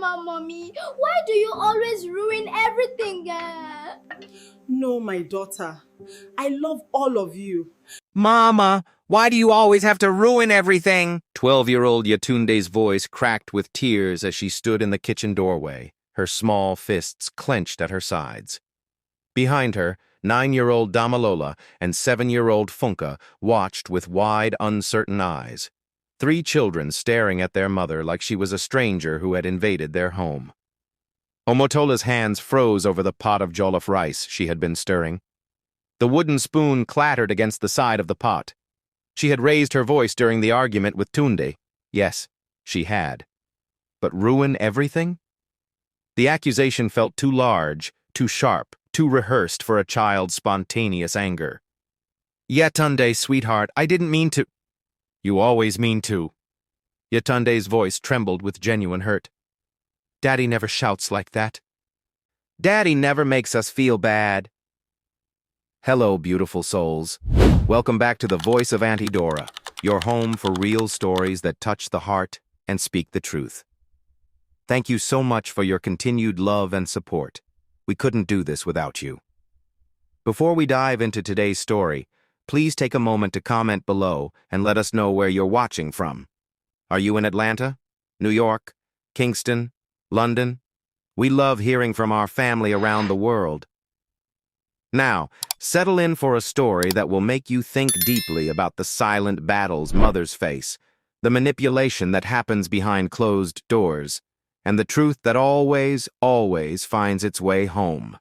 Mommy, why do you always ruin everything? No, my daughter. I love all of you. Mama, why do you always have to ruin everything? 12-year-old Yatunde's voice cracked with tears as she stood in the kitchen doorway, her small fists clenched at her sides. Behind her, 9-year-old Damalola and 7-year-old Funka watched with wide, uncertain eyes. 3 children staring at their mother like she was a stranger who had invaded their home. Omotola's hands froze over the pot of jollof rice she had been stirring. The wooden spoon clattered against the side of the pot. She had raised her voice during the argument with Tunde. Yes, she had. But ruin everything? The accusation felt too large, too sharp, too rehearsed for a child's spontaneous anger. Yatunde, sweetheart, I didn't mean to. You always mean to. Yatunde's voice trembled with genuine hurt. Daddy never shouts like that. Daddy never makes us feel bad. Hello, beautiful souls. Welcome back to the Voice of Auntie Dora, your home for real stories that touch the heart and speak the truth. Thank you so much for your continued love and support. We couldn't do this without you. Before we dive into today's story, please take a moment to comment below and let us know where you're watching from. Are you in Atlanta, New York, Kingston, London? We love hearing from our family around the world. Now, settle in for a story that will make you think deeply about the silent battles mothers face, the manipulation that happens behind closed doors, and the truth that always, always finds its way home.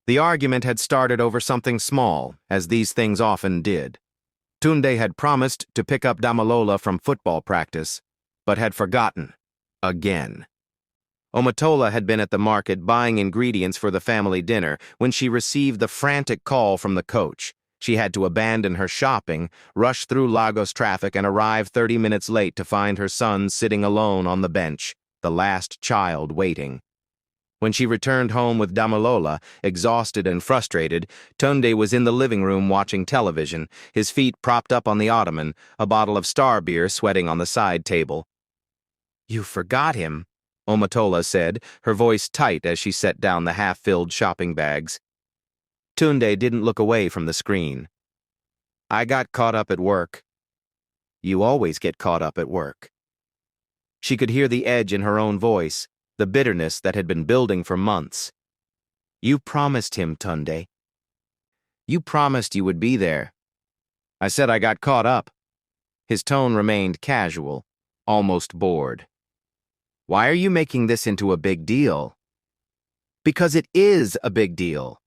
The argument had started over something small, as these things often did. Tunde had promised to pick up Damalola from football practice, but had forgotten. Again. Omotola had been at the market buying ingredients for the family dinner when she received the frantic call from the coach. She had to abandon her shopping, rush through Lagos traffic, and arrive 30 minutes late to find her son sitting alone on the bench, the last child waiting. When she returned home with Damalola, exhausted and frustrated, Tunde was in the living room watching television, his feet propped up on the ottoman, a bottle of star beer sweating on the side table. You forgot him, Omotola said, her voice tight as she set down the half-filled shopping bags. Tunde didn't look away from the screen. I got caught up at work. You always get caught up at work. She could hear the edge in her own voice, the bitterness that had been building for months. You promised him, Tunde. You promised you would be there. I said I got caught up. His tone remained casual, almost bored. Why are you making this into a big deal? Because it is a big deal.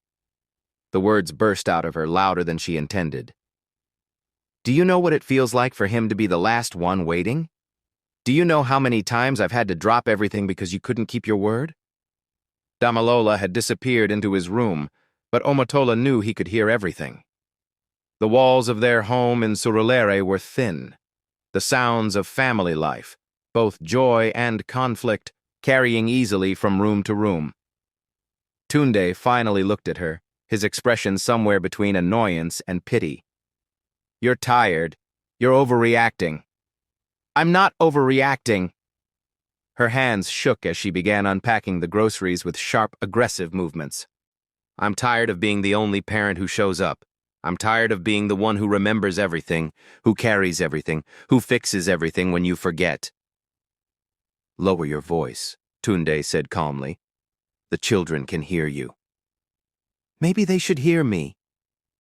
The words burst out of her louder than she intended. Do you know what it feels like for him to be the last one waiting? Do you know how many times I've had to drop everything because you couldn't keep your word? Damalola had disappeared into his room, but Omotola knew he could hear everything. The walls of their home in Surulere were thin. The sounds of family life, both joy and conflict, carrying easily from room to room. Tunde finally looked at her, his expression somewhere between annoyance and pity. You're tired. You're overreacting. I'm not overreacting. Her hands shook as she began unpacking the groceries with sharp, aggressive movements. I'm tired of being the only parent who shows up. I'm tired of being the one who remembers everything, who carries everything, who fixes everything when you forget. Lower your voice, Tunde said calmly. The children can hear you. Maybe they should hear me.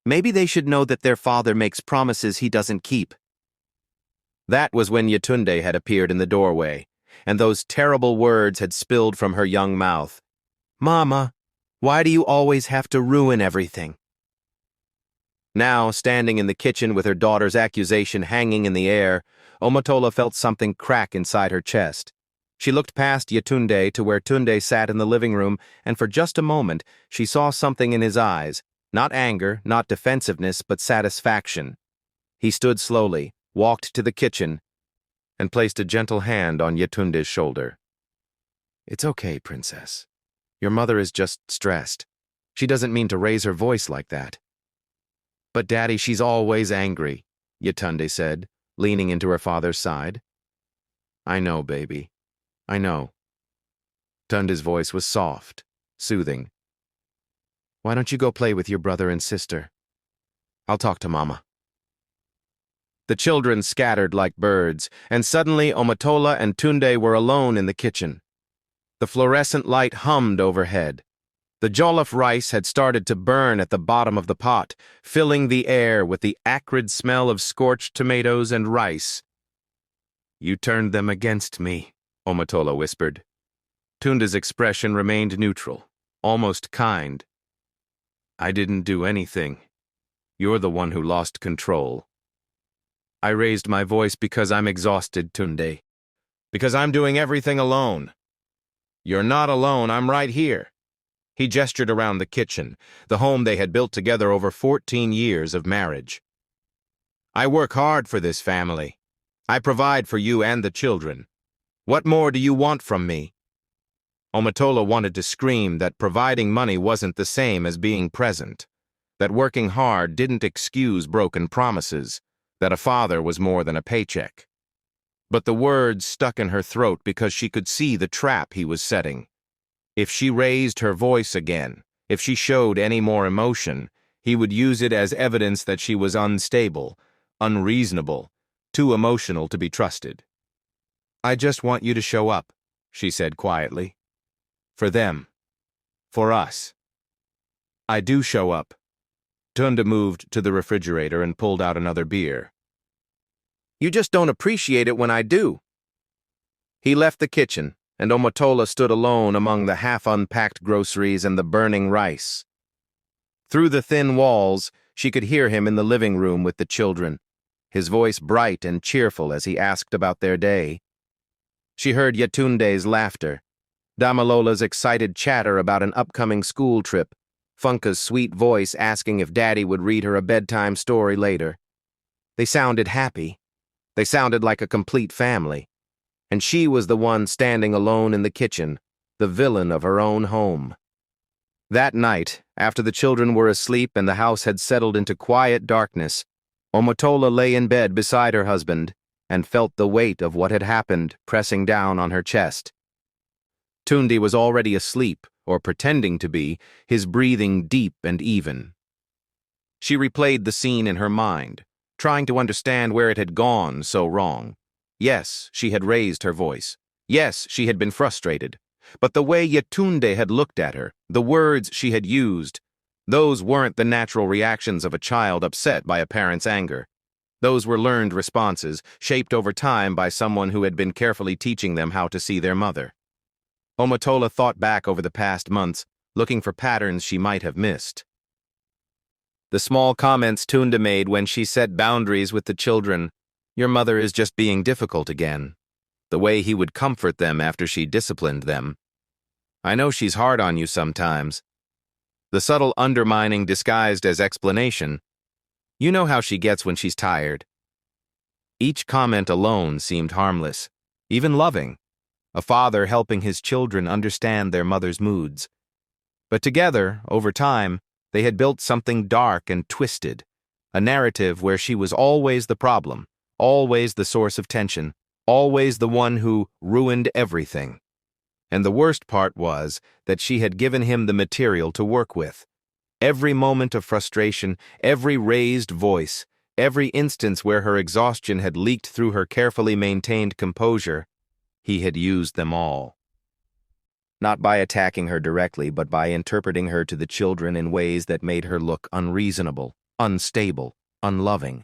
Maybe they should know that their father makes promises he doesn't keep. That was when Yatunde had appeared in the doorway, and those terrible words had spilled from her young mouth. Mama, why do you always have to ruin everything? Now, standing in the kitchen with her daughter's accusation hanging in the air, Omotola felt something crack inside her chest. She looked past Yatunde to where Tunde sat in the living room, and for just a moment, she saw something in his eyes, not anger, not defensiveness, but satisfaction. He stood slowly, walked to the kitchen, and placed a gentle hand on Yatunde's shoulder. It's okay, princess. Your mother is just stressed. She doesn't mean to raise her voice like that. But Daddy, she's always angry, Yatunde said, leaning into her father's side. I know, baby. I know. Tunde's voice was soft, soothing. Why don't you go play with your brother and sister? I'll talk to Mama. The children scattered like birds, and suddenly Omotola and Tunde were alone in the kitchen. The fluorescent light hummed overhead. The jollof rice had started to burn at the bottom of the pot, filling the air with the acrid smell of scorched tomatoes and rice. You turned them against me, Omotola whispered. Tunde's expression remained neutral, almost kind. I didn't do anything. You're the one who lost control. I raised my voice because I'm exhausted, Tunde. Because I'm doing everything alone. You're not alone, I'm right here. He gestured around the kitchen, the home they had built together over 14 years of marriage. I work hard for this family. I provide for you and the children. What more do you want from me? Omotola wanted to scream that providing money wasn't the same as being present, that working hard didn't excuse broken promises, that a father was more than a paycheck. But the words stuck in her throat because she could see the trap he was setting. If she raised her voice again, if she showed any more emotion, he would use it as evidence that she was unstable, unreasonable, too emotional to be trusted. I just want you to show up, she said quietly. For them. For us. I do show up. Tunde moved to the refrigerator and pulled out another beer. You just don't appreciate it when I do. He left the kitchen, and Omotola stood alone among the half-unpacked groceries and the burning rice. Through the thin walls, she could hear him in the living room with the children, his voice bright and cheerful as he asked about their day. She heard Yetunde's laughter, Damalola's excited chatter about an upcoming school trip, Funka's sweet voice asking if Daddy would read her a bedtime story later. They sounded happy. They sounded like a complete family. And she was the one standing alone in the kitchen, the villain of her own home. That night, after the children were asleep and the house had settled into quiet darkness, Omotola lay in bed beside her husband and felt the weight of what had happened pressing down on her chest. Tunde was already asleep, or pretending to be, his breathing deep and even. She replayed the scene in her mind, trying to understand where it had gone so wrong. Yes, she had raised her voice. Yes, she had been frustrated. But the way Yetunde had looked at her, the words she had used, those weren't the natural reactions of a child upset by a parent's anger. Those were learned responses, shaped over time by someone who had been carefully teaching them how to see their mother. Omotola thought back over the past months, looking for patterns she might have missed. The small comments Tunde made when she set boundaries with the children. Your mother is just being difficult again. The way he would comfort them after she disciplined them. I know she's hard on you sometimes. The subtle undermining disguised as explanation. You know how she gets when she's tired. Each comment alone seemed harmless, even loving. A father helping his children understand their mother's moods. But together, over time, they had built something dark and twisted, a narrative where she was always the problem, always the source of tension, always the one who ruined everything. And the worst part was that she had given him the material to work with. Every moment of frustration, every raised voice, every instance where her exhaustion had leaked through her carefully maintained composure, he had used them all. Not by attacking her directly, but by interpreting her to the children in ways that made her look unreasonable, unstable, unloving.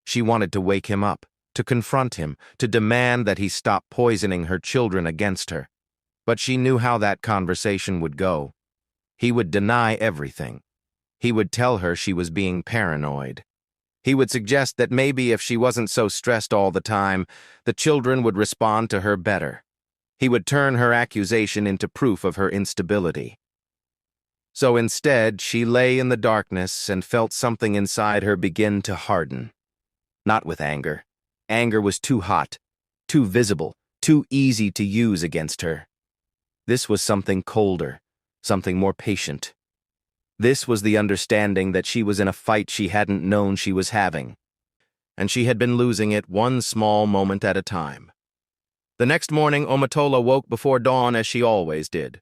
She wanted to wake him up, to confront him, to demand that he stop poisoning her children against her. But she knew how that conversation would go. He would deny everything. He would tell her she was being paranoid. He would suggest that maybe if she wasn't so stressed all the time, the children would respond to her better. He would turn her accusation into proof of her instability. So instead, she lay in the darkness and felt something inside her begin to harden. Not with anger. Anger was too hot, too visible, too easy to use against her. This was something colder, something more patient. This was the understanding that she was in a fight she hadn't known she was having, and she had been losing it one small moment at a time. The next morning, Omatola woke before dawn as she always did.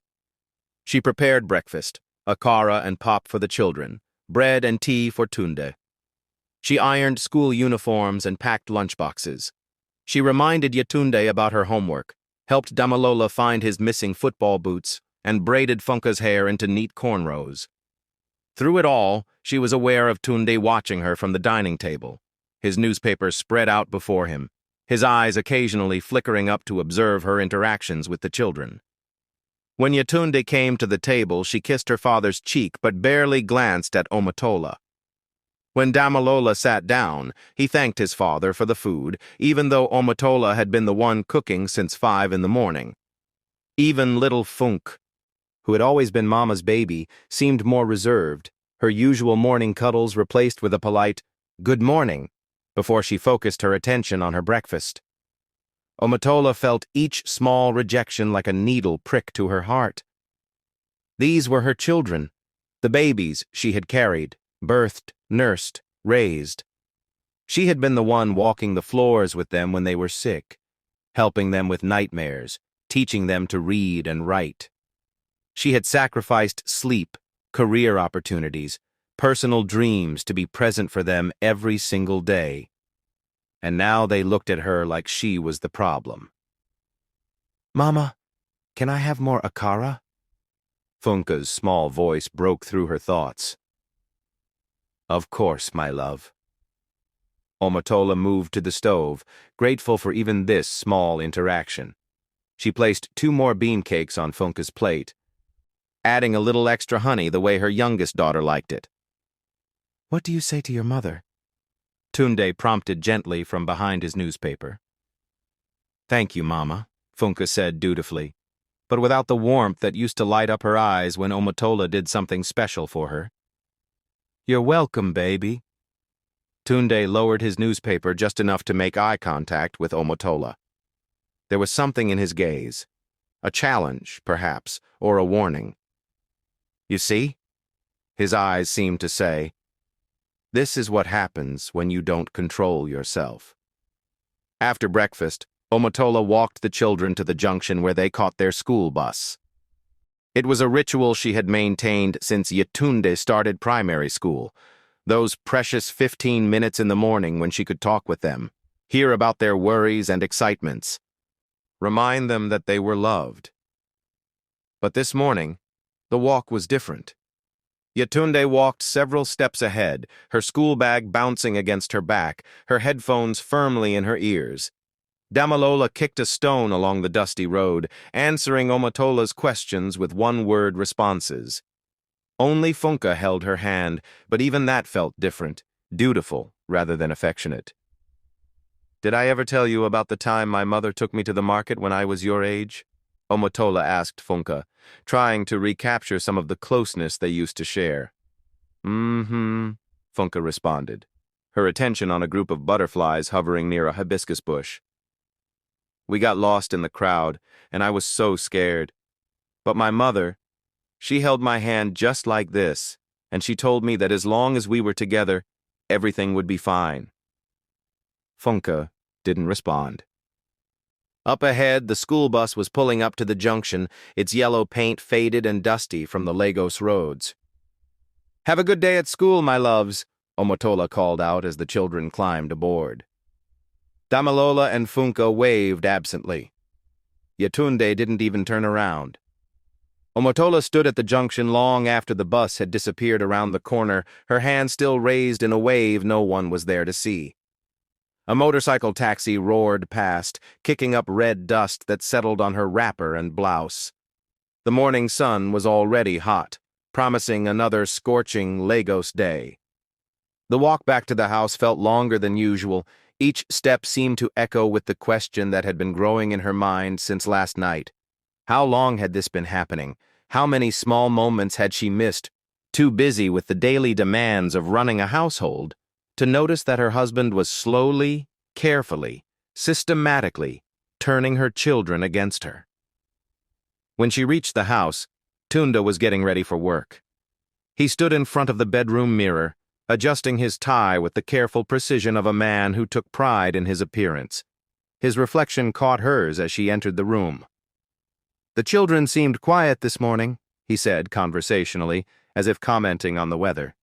She prepared breakfast, akara and pop for the children, bread and tea for Tunde. She ironed school uniforms and packed lunchboxes. She reminded Yetunde about her homework, helped Damalola find his missing football boots, and braided Funka's hair into neat cornrows. Through it all, she was aware of Tunde watching her from the dining table, his newspaper spread out before him, his eyes occasionally flickering up to observe her interactions with the children. When Yetunde came to the table, she kissed her father's cheek but barely glanced at Omatola. When Damalola sat down, he thanked his father for the food, even though Omatola had been the one cooking since 5 in the morning. Even little Funk, who had always been Mama's baby, seemed more reserved, her usual morning cuddles replaced with a polite, "Good morning," before she focused her attention on her breakfast. Omatola felt each small rejection like a needle prick to her heart. These were her children, the babies she had carried, birthed, nursed, raised. She had been the one walking the floors with them when they were sick, helping them with nightmares, teaching them to read and write. She had sacrificed sleep, career opportunities, personal dreams to be present for them every single day. And now they looked at her like she was the problem. "Mama, can I have more akara?" Funka's small voice broke through her thoughts. "Of course, my love." Omatola moved to the stove, grateful for even this small interaction. She placed 2 more bean cakes on Funka's plate, adding a little extra honey the way her youngest daughter liked it. "What do you say to your mother?" Tunde prompted gently from behind his newspaper. "Thank you, Mama," Funka said dutifully, but without the warmth that used to light up her eyes when Omatola did something special for her. "You're welcome, baby." Tunde lowered his newspaper just enough to make eye contact with Omatola. There was something in his gaze, a challenge, perhaps, or a warning. "You see?" His eyes seemed to say, "This is what happens when you don't control yourself." After breakfast, Omatola walked the children to the junction where they caught their school bus. It was a ritual she had maintained since Yetunde started primary school, those precious 15 minutes in the morning when she could talk with them, hear about their worries and excitements, remind them that they were loved. But this morning, the walk was different. Yetunde walked several steps ahead, her school bag bouncing against her back, her headphones firmly in her ears. Damalola kicked a stone along the dusty road, answering Omatola's questions with one-word responses. Only Funka held her hand, but even that felt different, dutiful rather than affectionate. "Did I ever tell you about the time my mother took me to the market when I was your age?" Omatola asked Funka, trying to recapture some of the closeness they used to share. "Mm-hmm," Funka responded, her attention on a group of butterflies hovering near a hibiscus bush. "We got lost in the crowd, and I was so scared. But my mother, she held my hand just like this, and she told me that as long as we were together, everything would be fine." Funka didn't respond. Up ahead, the school bus was pulling up to the junction, its yellow paint faded and dusty from the Lagos roads. "Have a good day at school, my loves," Omatola called out as the children climbed aboard. Damalola and Funka waved absently. Yetunde didn't even turn around. Omatola stood at the junction long after the bus had disappeared around the corner, her hand still raised in a wave no one was there to see. A motorcycle taxi roared past, kicking up red dust that settled on her wrapper and blouse. The morning sun was already hot, promising another scorching Lagos day. The walk back to the house felt longer than usual. Each step seemed to echo with the question that had been growing in her mind since last night. How long had this been happening? How many small moments had she missed, too busy with the daily demands of running a household, to notice that her husband was slowly, carefully, systematically turning her children against her? When she reached the house, Tunde was getting ready for work. He stood in front of the bedroom mirror, adjusting his tie with the careful precision of a man who took pride in his appearance. His reflection caught hers as she entered the room. "The children seemed quiet this morning," he said conversationally, as if commenting on the weather.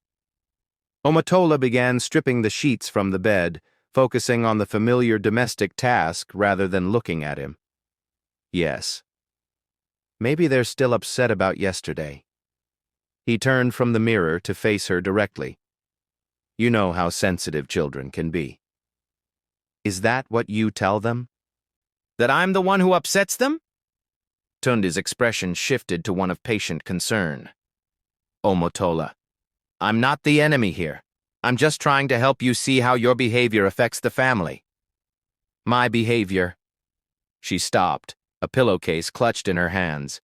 Omotola began stripping the sheets from the bed, focusing on the familiar domestic task rather than looking at him. Yes. Maybe they're still upset about yesterday. He turned from the mirror to face her directly. You know how sensitive children can be. "Is that what you tell them? That I'm the one who upsets them?" Tunde's expression shifted to one of patient concern. "Omotola, I'm not the enemy here. I'm just trying to help you see how your behavior affects the family." "My behavior?" She stopped, a pillowcase clutched in her hands.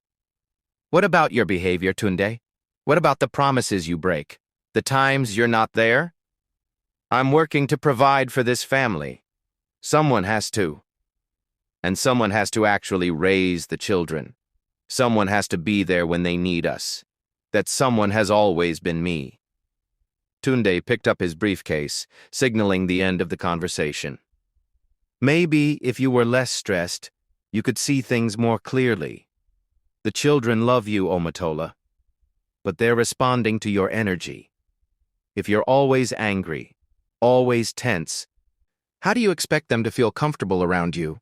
"What about your behavior, Tunde? What about the promises you break? The times you're not there?" "I'm working to provide for this family. Someone has to. And someone has to actually raise the children. Someone has to be there when they need us. That someone has always been me." Tunde picked up his briefcase, signaling the end of the conversation. "Maybe if you were less stressed, you could see things more clearly. The children love you, Omotola, but they're responding to your energy. If you're always angry, always tense, how do you expect them to feel comfortable around you?"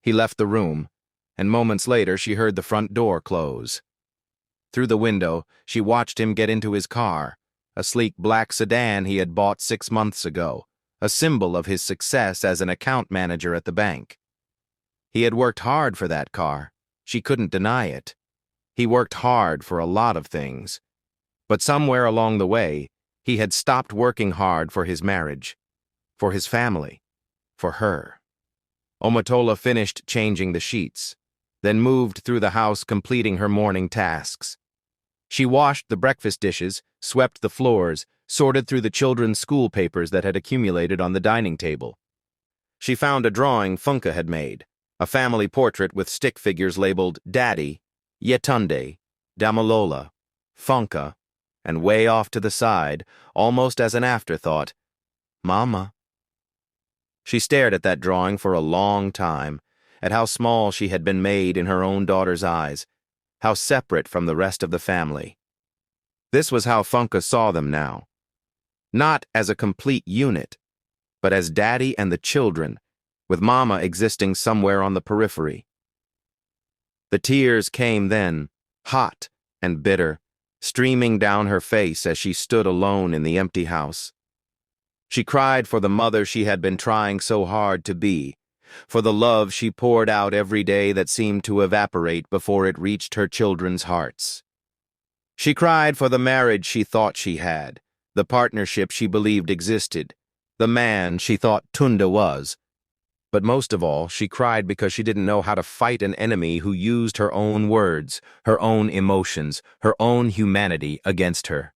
He left the room, and moments later she heard the front door close. Through the window, she watched him get into his car, a sleek black sedan he had bought 6 months ago, a symbol of his success as an account manager at the bank. He had worked hard for that car. She couldn't deny it. He worked hard for a lot of things. But somewhere along the way, he had stopped working hard for his marriage, for his family, for her. Omotola finished changing the sheets, then moved through the house completing her morning tasks. She washed the breakfast dishes, swept the floors, sorted through the children's school papers that had accumulated on the dining table. She found a drawing Funka had made, a family portrait with stick figures labeled Daddy, Yetunde, Damalola, Funka, and way off to the side, almost as an afterthought, Mama. She stared at that drawing for a long time, at how small she had been made in her own daughter's eyes, how separate from the rest of the family. This was how Funka saw them now. Not as a complete unit, but as Daddy and the children, with Mama existing somewhere on the periphery. The tears came then, hot and bitter, streaming down her face as she stood alone in the empty house. She cried for the mother she had been trying so hard to be, for the love she poured out every day that seemed to evaporate before it reached her children's hearts. She cried for the marriage she thought she had, the partnership she believed existed, the man she thought Tunde was. But most of all, she cried because she didn't know how to fight an enemy who used her own words, her own emotions, her own humanity against her.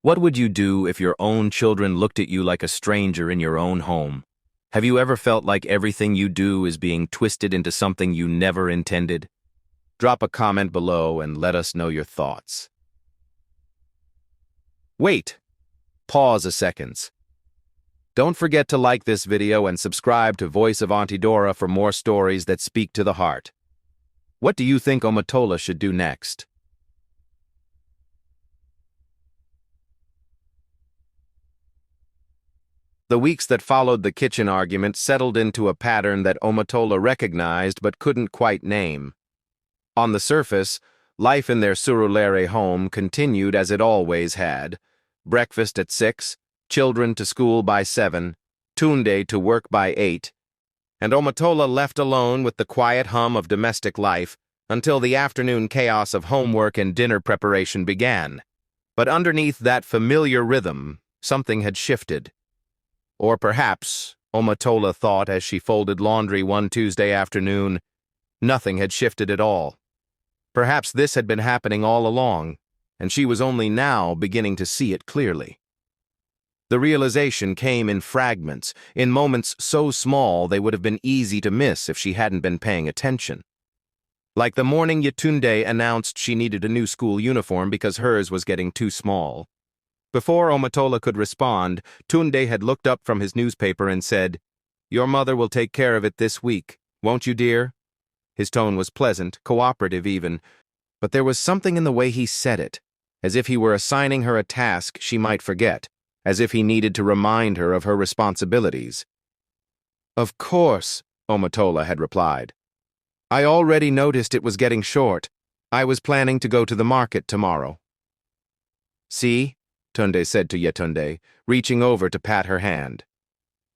What would you do if your own children looked at you like a stranger in your own home? Have you ever felt like everything you do is being twisted into something you never intended? Drop a comment below and let us know your thoughts. Wait. Pause a second. Don't forget to like this video and subscribe to Voice of Auntie Dora for more stories that speak to the heart. What do you think Omotola should do next? The weeks that followed the kitchen argument settled into a pattern that Omotola recognized but couldn't quite name. On the surface, life in their Surulere home continued as it always had. Breakfast at 6, children to school by 7, Tunde to work by 8, and Omotola left alone with the quiet hum of domestic life until the afternoon chaos of homework and dinner preparation began. But underneath that familiar rhythm, something had shifted. Or perhaps, Omotola thought as she folded laundry one Tuesday afternoon, nothing had shifted at all. Perhaps this had been happening all along, and she was only now beginning to see it clearly. The realization came in fragments, in moments so small they would have been easy to miss if she hadn't been paying attention. Like the morning Yetunde announced she needed a new school uniform because hers was getting too small. Before Omotola could respond, Tunde had looked up from his newspaper and said, Your mother will take care of it this week, won't you, dear? His tone was pleasant, cooperative even, but there was something in the way he said it, as if he were assigning her a task she might forget, as if he needed to remind her of her responsibilities. Of course, Omotola had replied. I already noticed it was getting short. I was planning to go to the market tomorrow. See, Tunde said to Yetunde, reaching over to pat her hand.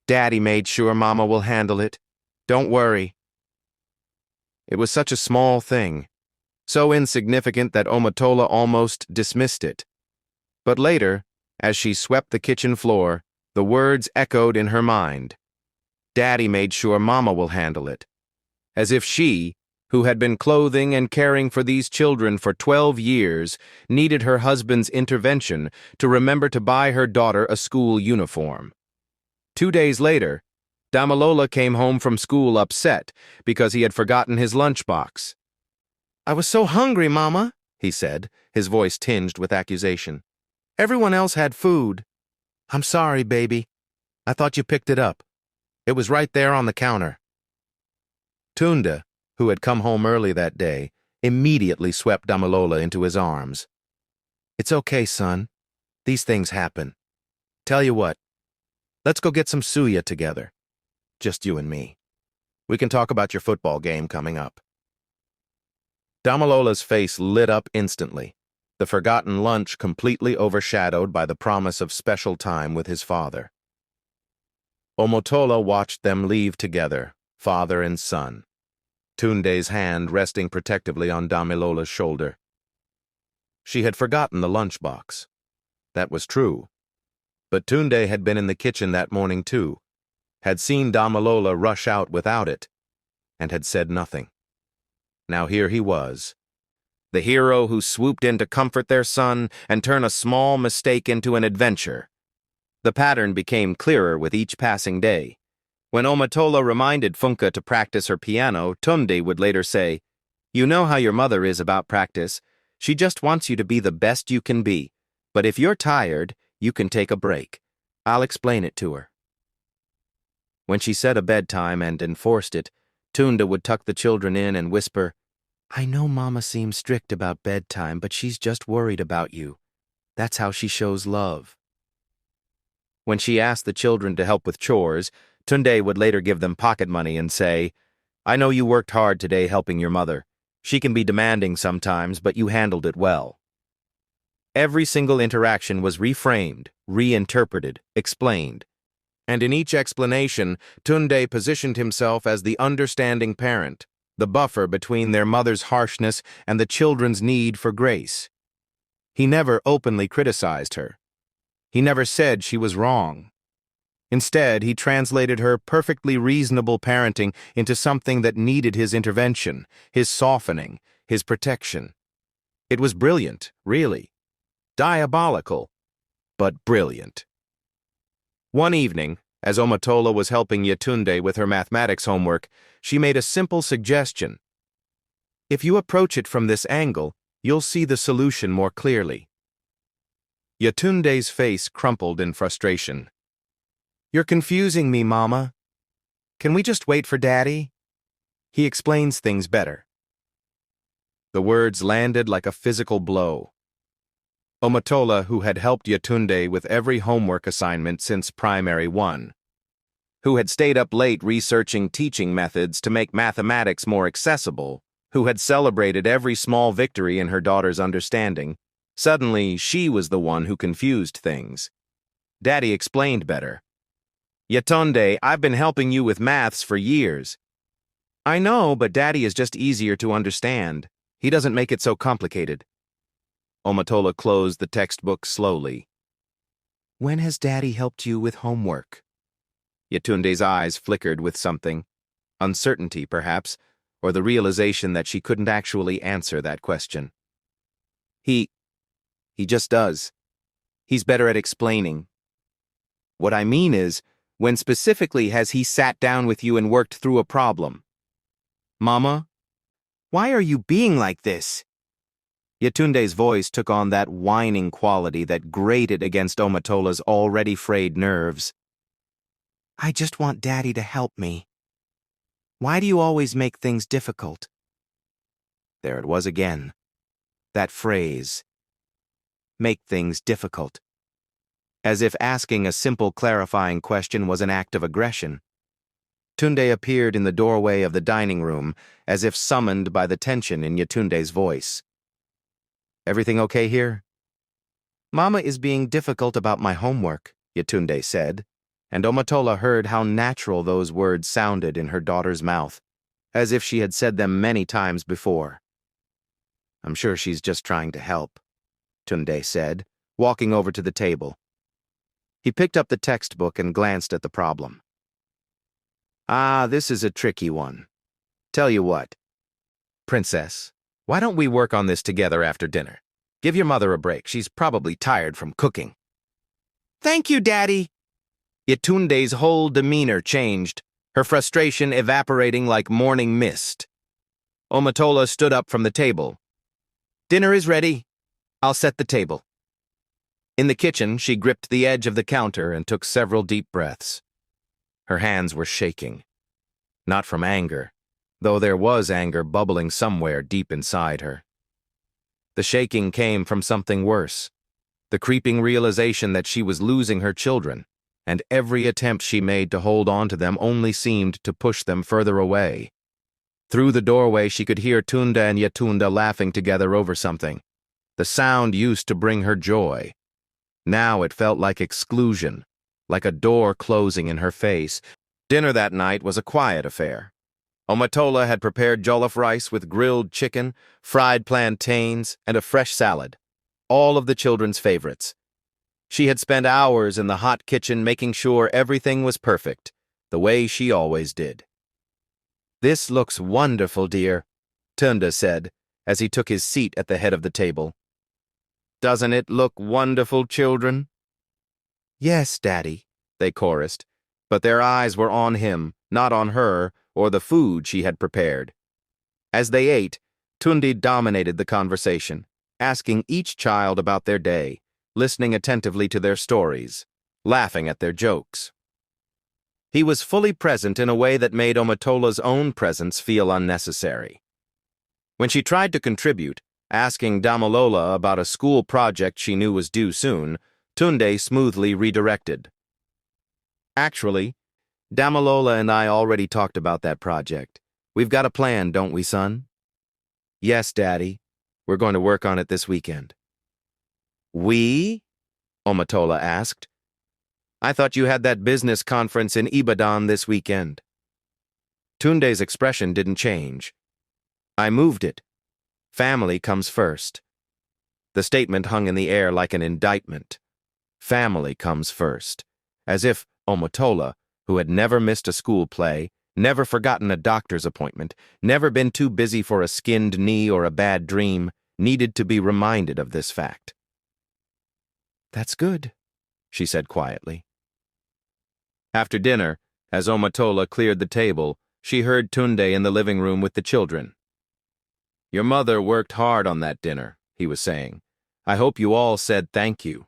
Daddy made sure Mama will handle it. Don't worry. It was such a small thing, so insignificant that Omotola almost dismissed it. But later, as she swept the kitchen floor, the words echoed in her mind. Daddy made sure Mama will handle it. As if she, who had been clothing and caring for these children for 12 years, needed her husband's intervention to remember to buy her daughter a school uniform. 2 days later, Damalola came home from school upset because he had forgotten his lunchbox. I was so hungry, Mama, he said, his voice tinged with accusation. Everyone else had food. I'm sorry, baby. I thought you picked it up. It was right there on the counter. Tunde, who had come home early that day, immediately swept Damalola into his arms. It's okay, son. These things happen. Tell you what, let's go get some suya together. Just you and me. We can talk about your football game coming up. Damalola's face lit up instantly, the forgotten lunch completely overshadowed by the promise of special time with his father. Omotola watched them leave together, father and son, Tunde's hand resting protectively on Damalola's shoulder. She had forgotten the lunchbox. That was true. But Tunde had been in the kitchen that morning too, had seen Damalola rush out without it, and had said nothing. Now here he was, the hero who swooped in to comfort their son and turn a small mistake into an adventure. The pattern became clearer with each passing day. When Omotola reminded Funke to practice her piano, Tunde would later say, You know how your mother is about practice. She just wants you to be the best you can be. But if you're tired, you can take a break. I'll explain it to her. When she set a bedtime and enforced it, Tunde would tuck the children in and whisper, I know Mama seems strict about bedtime, but she's just worried about you. That's how she shows love. When she asked the children to help with chores, Tunde would later give them pocket money and say, I know you worked hard today helping your mother. She can be demanding sometimes, but you handled it well. Every single interaction was reframed, reinterpreted, explained. And in each explanation, Tunde positioned himself as the understanding parent, the buffer between their mother's harshness and the children's need for grace. He never openly criticized her. He never said she was wrong. Instead, he translated her perfectly reasonable parenting into something that needed his intervention, his softening, his protection. It was brilliant, really. Diabolical, but brilliant. One evening, as Omotola was helping Yetunde with her mathematics homework, she made a simple suggestion. If you approach it from this angle, you'll see the solution more clearly. Yetunde's face crumpled in frustration. You're confusing me, Mama. Can we just wait for Daddy? He explains things better. The words landed like a physical blow. Omotola, who had helped Yetunde with every homework assignment since primary 1, who had stayed up late researching teaching methods to make mathematics more accessible, who had celebrated every small victory in her daughter's understanding, suddenly she was the one who confused things. Daddy explained better. Yetunde, I've been helping you with maths for years. I know, but Daddy is just easier to understand. He doesn't make it so complicated. Omotola closed the textbook slowly. When has Daddy helped you with homework? Yetunde's eyes flickered with something. Uncertainty, perhaps, or the realization that she couldn't actually answer that question. He just does. He's better at explaining. What I mean is, when specifically has he sat down with you and worked through a problem? Mama, why are you being like this? Yetunde's voice took on that whining quality that grated against Omotola's already frayed nerves. I just want Daddy to help me. Why do you always make things difficult? There it was again. That phrase. Make things difficult. As if asking a simple clarifying question was an act of aggression. Tunde appeared in the doorway of the dining room, as if summoned by the tension in Yetunde's voice. Everything okay here? Mama is being difficult about my homework, Yetunde said, and Omotola heard how natural those words sounded in her daughter's mouth, as if she had said them many times before. I'm sure she's just trying to help, Tunde said, walking over to the table. He picked up the textbook and glanced at the problem. Ah, this is a tricky one. Tell you what. Princess, why don't we work on this together after dinner? Give your mother a break. She's probably tired from cooking. Thank you, Daddy. Yetunde's whole demeanor changed, her frustration evaporating like morning mist. Omotola stood up from the table. Dinner is ready. I'll set the table. In the kitchen, she gripped the edge of the counter and took several deep breaths. Her hands were shaking. Not from anger, though there was anger bubbling somewhere deep inside her. The shaking came from something worse, the creeping realization that she was losing her children, and every attempt she made to hold on to them only seemed to push them further away. Through the doorway, she could hear Tunde and Yetunde laughing together over something. The sound used to bring her joy. Now it felt like exclusion, like a door closing in her face. Dinner that night was a quiet affair. Omotola had prepared jollof rice with grilled chicken, fried plantains, and a fresh salad, all of the children's favorites. She had spent hours in the hot kitchen making sure everything was perfect, the way she always did. This looks wonderful, dear, Tunde said, as he took his seat at the head of the table. Doesn't it look wonderful, children? Yes, Daddy, they chorused, but their eyes were on him, not on her or the food she had prepared. As they ate, Tunde dominated the conversation, asking each child about their day, listening attentively to their stories, laughing at their jokes. He was fully present in a way that made Omotola's own presence feel unnecessary. When she tried to contribute, asking Damalola about a school project she knew was due soon, Tunde smoothly redirected. Actually, Damalola and I already talked about that project. We've got a plan, don't we, son? Yes, Daddy. We're going to work on it this weekend. We? Omotola asked. I thought you had that business conference in Ibadan this weekend. Tunde's expression didn't change. I moved it. Family comes first. The statement hung in the air like an indictment. Family comes first. As if Omotola, who had never missed a school play, never forgotten a doctor's appointment, never been too busy for a skinned knee or a bad dream, needed to be reminded of this fact. That's good, she said quietly. After dinner, as Omotola cleared the table, she heard Tunde in the living room with the children. Your mother worked hard on that dinner, he was saying. I hope you all said thank you.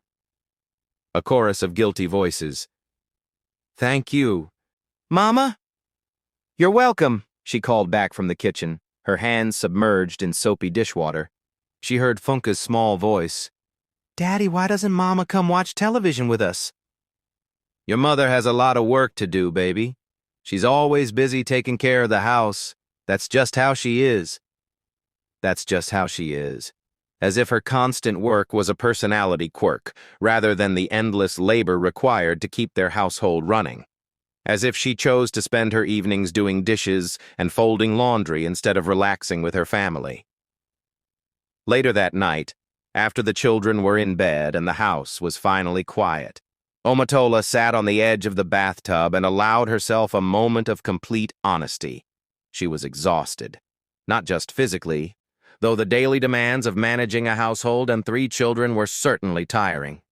A chorus of guilty voices. Thank you. Mama? You're welcome, she called back from the kitchen, her hands submerged in soapy dishwater. She heard Funke's small voice. Daddy, why doesn't Mama come watch television with us? Your mother has a lot of work to do, baby. She's always busy taking care of the house. That's just how she is. That's just how she is. As if her constant work was a personality quirk, rather than the endless labor required to keep their household running. As if she chose to spend her evenings doing dishes and folding laundry instead of relaxing with her family. Later that night, after the children were in bed and the house was finally quiet, Omotola sat on the edge of the bathtub and allowed herself a moment of complete honesty. She was exhausted, not just physically, though the daily demands of managing a household and 3 children were certainly tiring.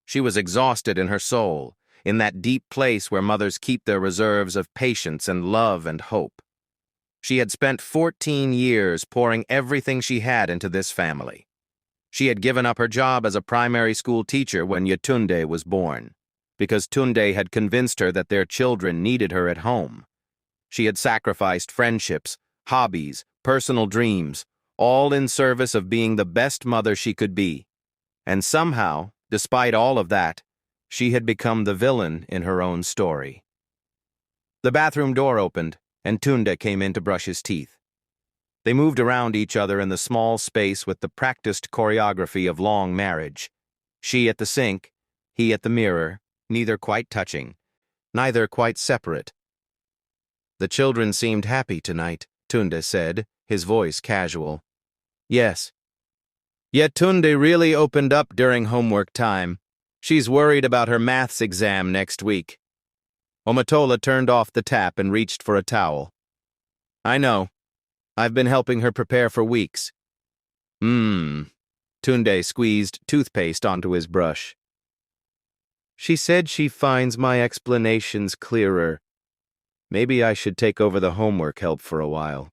She was exhausted in her soul, in that deep place where mothers keep their reserves of patience and love and hope. She had spent 14 years pouring everything she had into this family. She had given up her job as a primary school teacher when Yetunde was born. because Tunde had convinced her that their children needed her at home. She had sacrificed friendships, hobbies, personal dreams, all in service of being the best mother she could be. And somehow, despite all of that, she had become the villain in her own story. The bathroom door opened, and Tunde came in to brush his teeth. They moved around each other in the small space with the practiced choreography of long marriage. She at the sink, he at the mirror, neither quite touching, neither quite separate. The children seemed happy tonight, Tunde said, his voice casual. Yes. Yet Tunde really opened up during homework time. She's worried about her maths exam next week. Omotola turned off the tap and reached for a towel. I know. I've been helping her prepare for weeks. Tunde squeezed toothpaste onto his brush. She said she finds my explanations clearer. Maybe I should take over the homework help for a while.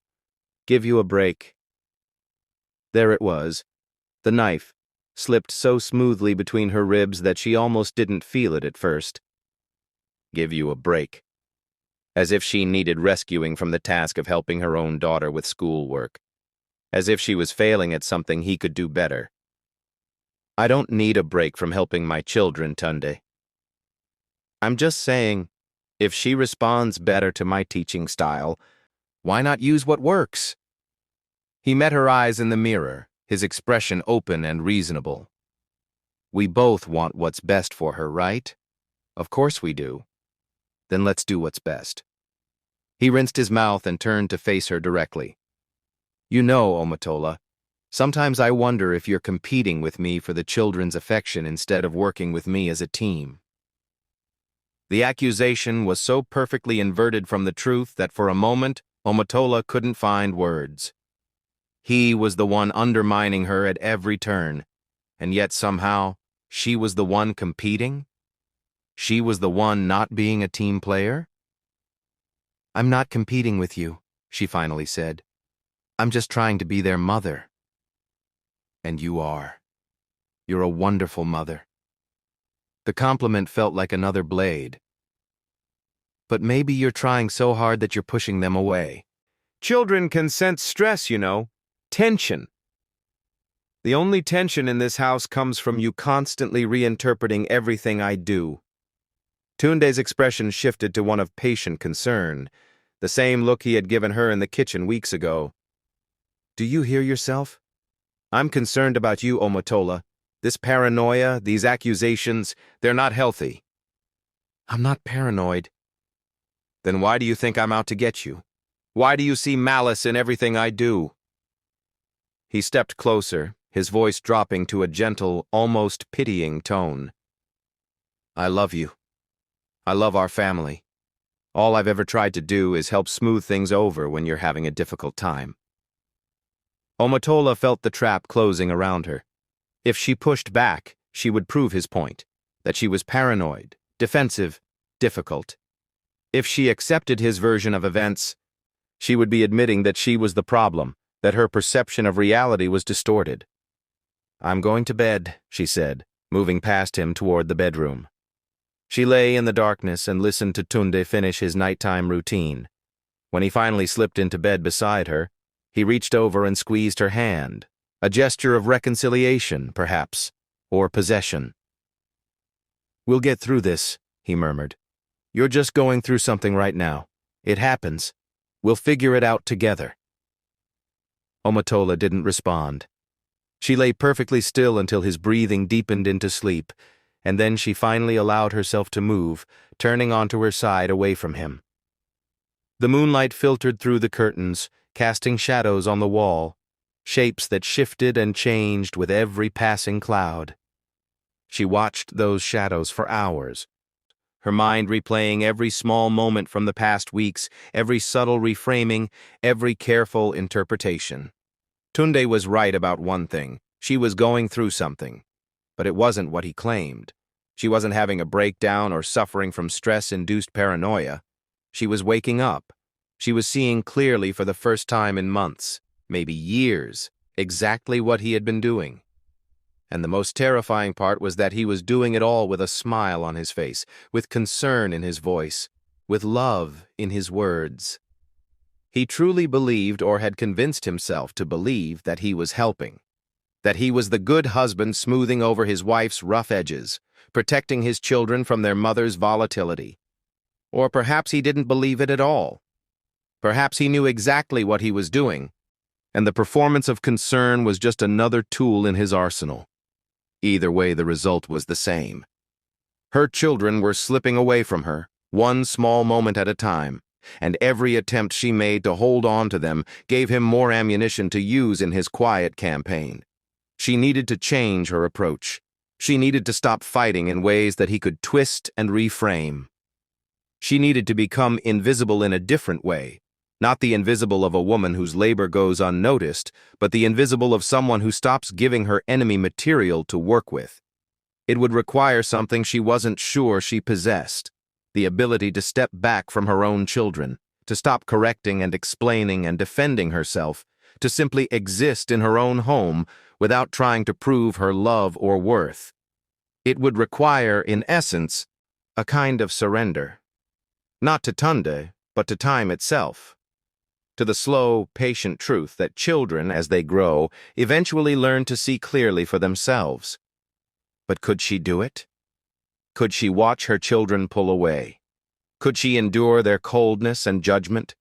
Give you a break. There it was. The knife slipped so smoothly between her ribs that she almost didn't feel it at first. Give you a break. As if she needed rescuing from the task of helping her own daughter with schoolwork. As if she was failing at something he could do better. I don't need a break from helping my children, Tunde. I'm just saying, if she responds better to my teaching style, why not use what works? He met her eyes in the mirror, his expression open and reasonable. We both want what's best for her, right? Of course we do. Then let's do what's best. He rinsed his mouth and turned to face her directly. You know, Omotola, sometimes I wonder if you're competing with me for the children's affection instead of working with me as a team. The accusation was so perfectly inverted from the truth that for a moment, Omotola couldn't find words. He was the one undermining her at every turn, and yet somehow, she was the one competing? She was the one not being a team player? I'm not competing with you, she finally said. I'm just trying to be their mother. And you are. You're a wonderful mother. The compliment felt like another blade. But maybe you're trying so hard that you're pushing them away. Children can sense stress, you know. Tension. The only tension in this house comes from you constantly reinterpreting everything I do. Tunde's expression shifted to one of patient concern, the same look he had given her in the kitchen weeks ago. Do you hear yourself? I'm concerned about you, Omotola. This paranoia, these accusations, they're not healthy. I'm not paranoid. Then why do you think I'm out to get you? Why do you see malice in everything I do? He stepped closer, his voice dropping to a gentle, almost pitying tone. I love you. I love our family. All I've ever tried to do is help smooth things over when you're having a difficult time. Omotola felt the trap closing around her. If she pushed back, she would prove his point, that she was paranoid, defensive, difficult. If she accepted his version of events, she would be admitting that she was the problem, that her perception of reality was distorted. I'm going to bed, she said, moving past him toward the bedroom. She lay in the darkness and listened to Tunde finish his nighttime routine. When he finally slipped into bed beside her, he reached over and squeezed her hand, a gesture of reconciliation, perhaps, or possession. We'll get through this, he murmured. You're just going through something right now. It happens. We'll figure it out together. Omotola didn't respond. She lay perfectly still until his breathing deepened into sleep, and then she finally allowed herself to move, turning onto her side away from him. The moonlight filtered through the curtains, casting shadows on the wall, shapes that shifted and changed with every passing cloud. She watched those shadows for hours, her mind replaying every small moment from the past weeks, every subtle reframing, every careful interpretation. Tunde was right about one thing. She was going through something. But it wasn't what he claimed. She wasn't having a breakdown or suffering from stress-induced paranoia. She was waking up. She was seeing clearly for the first time in months, maybe years, exactly what he had been doing. And the most terrifying part was that he was doing it all with a smile on his face, with concern in his voice, with love in his words. He truly believed, or had convinced himself to believe, that he was helping, that he was the good husband smoothing over his wife's rough edges, protecting his children from their mother's volatility. Or perhaps he didn't believe it at all. Perhaps he knew exactly what he was doing, and the performance of concern was just another tool in his arsenal. Either way, the result was the same. Her children were slipping away from her, one small moment at a time, and every attempt she made to hold on to them gave him more ammunition to use in his quiet campaign. She needed to change her approach. She needed to stop fighting in ways that he could twist and reframe. She needed to become invisible in a different way, not the invisible of a woman whose labor goes unnoticed, but the invisible of someone who stops giving her enemy material to work with. It would require something she wasn't sure she possessed, the ability to step back from her own children, to stop correcting and explaining and defending herself, to simply exist in her own home without trying to prove her love or worth. It would require, in essence, a kind of surrender. Not to Tunde, but to time itself. To the slow, patient truth that children, as they grow, eventually learn to see clearly for themselves. But could she do it? Could she watch her children pull away? Could she endure their coldness and judgment?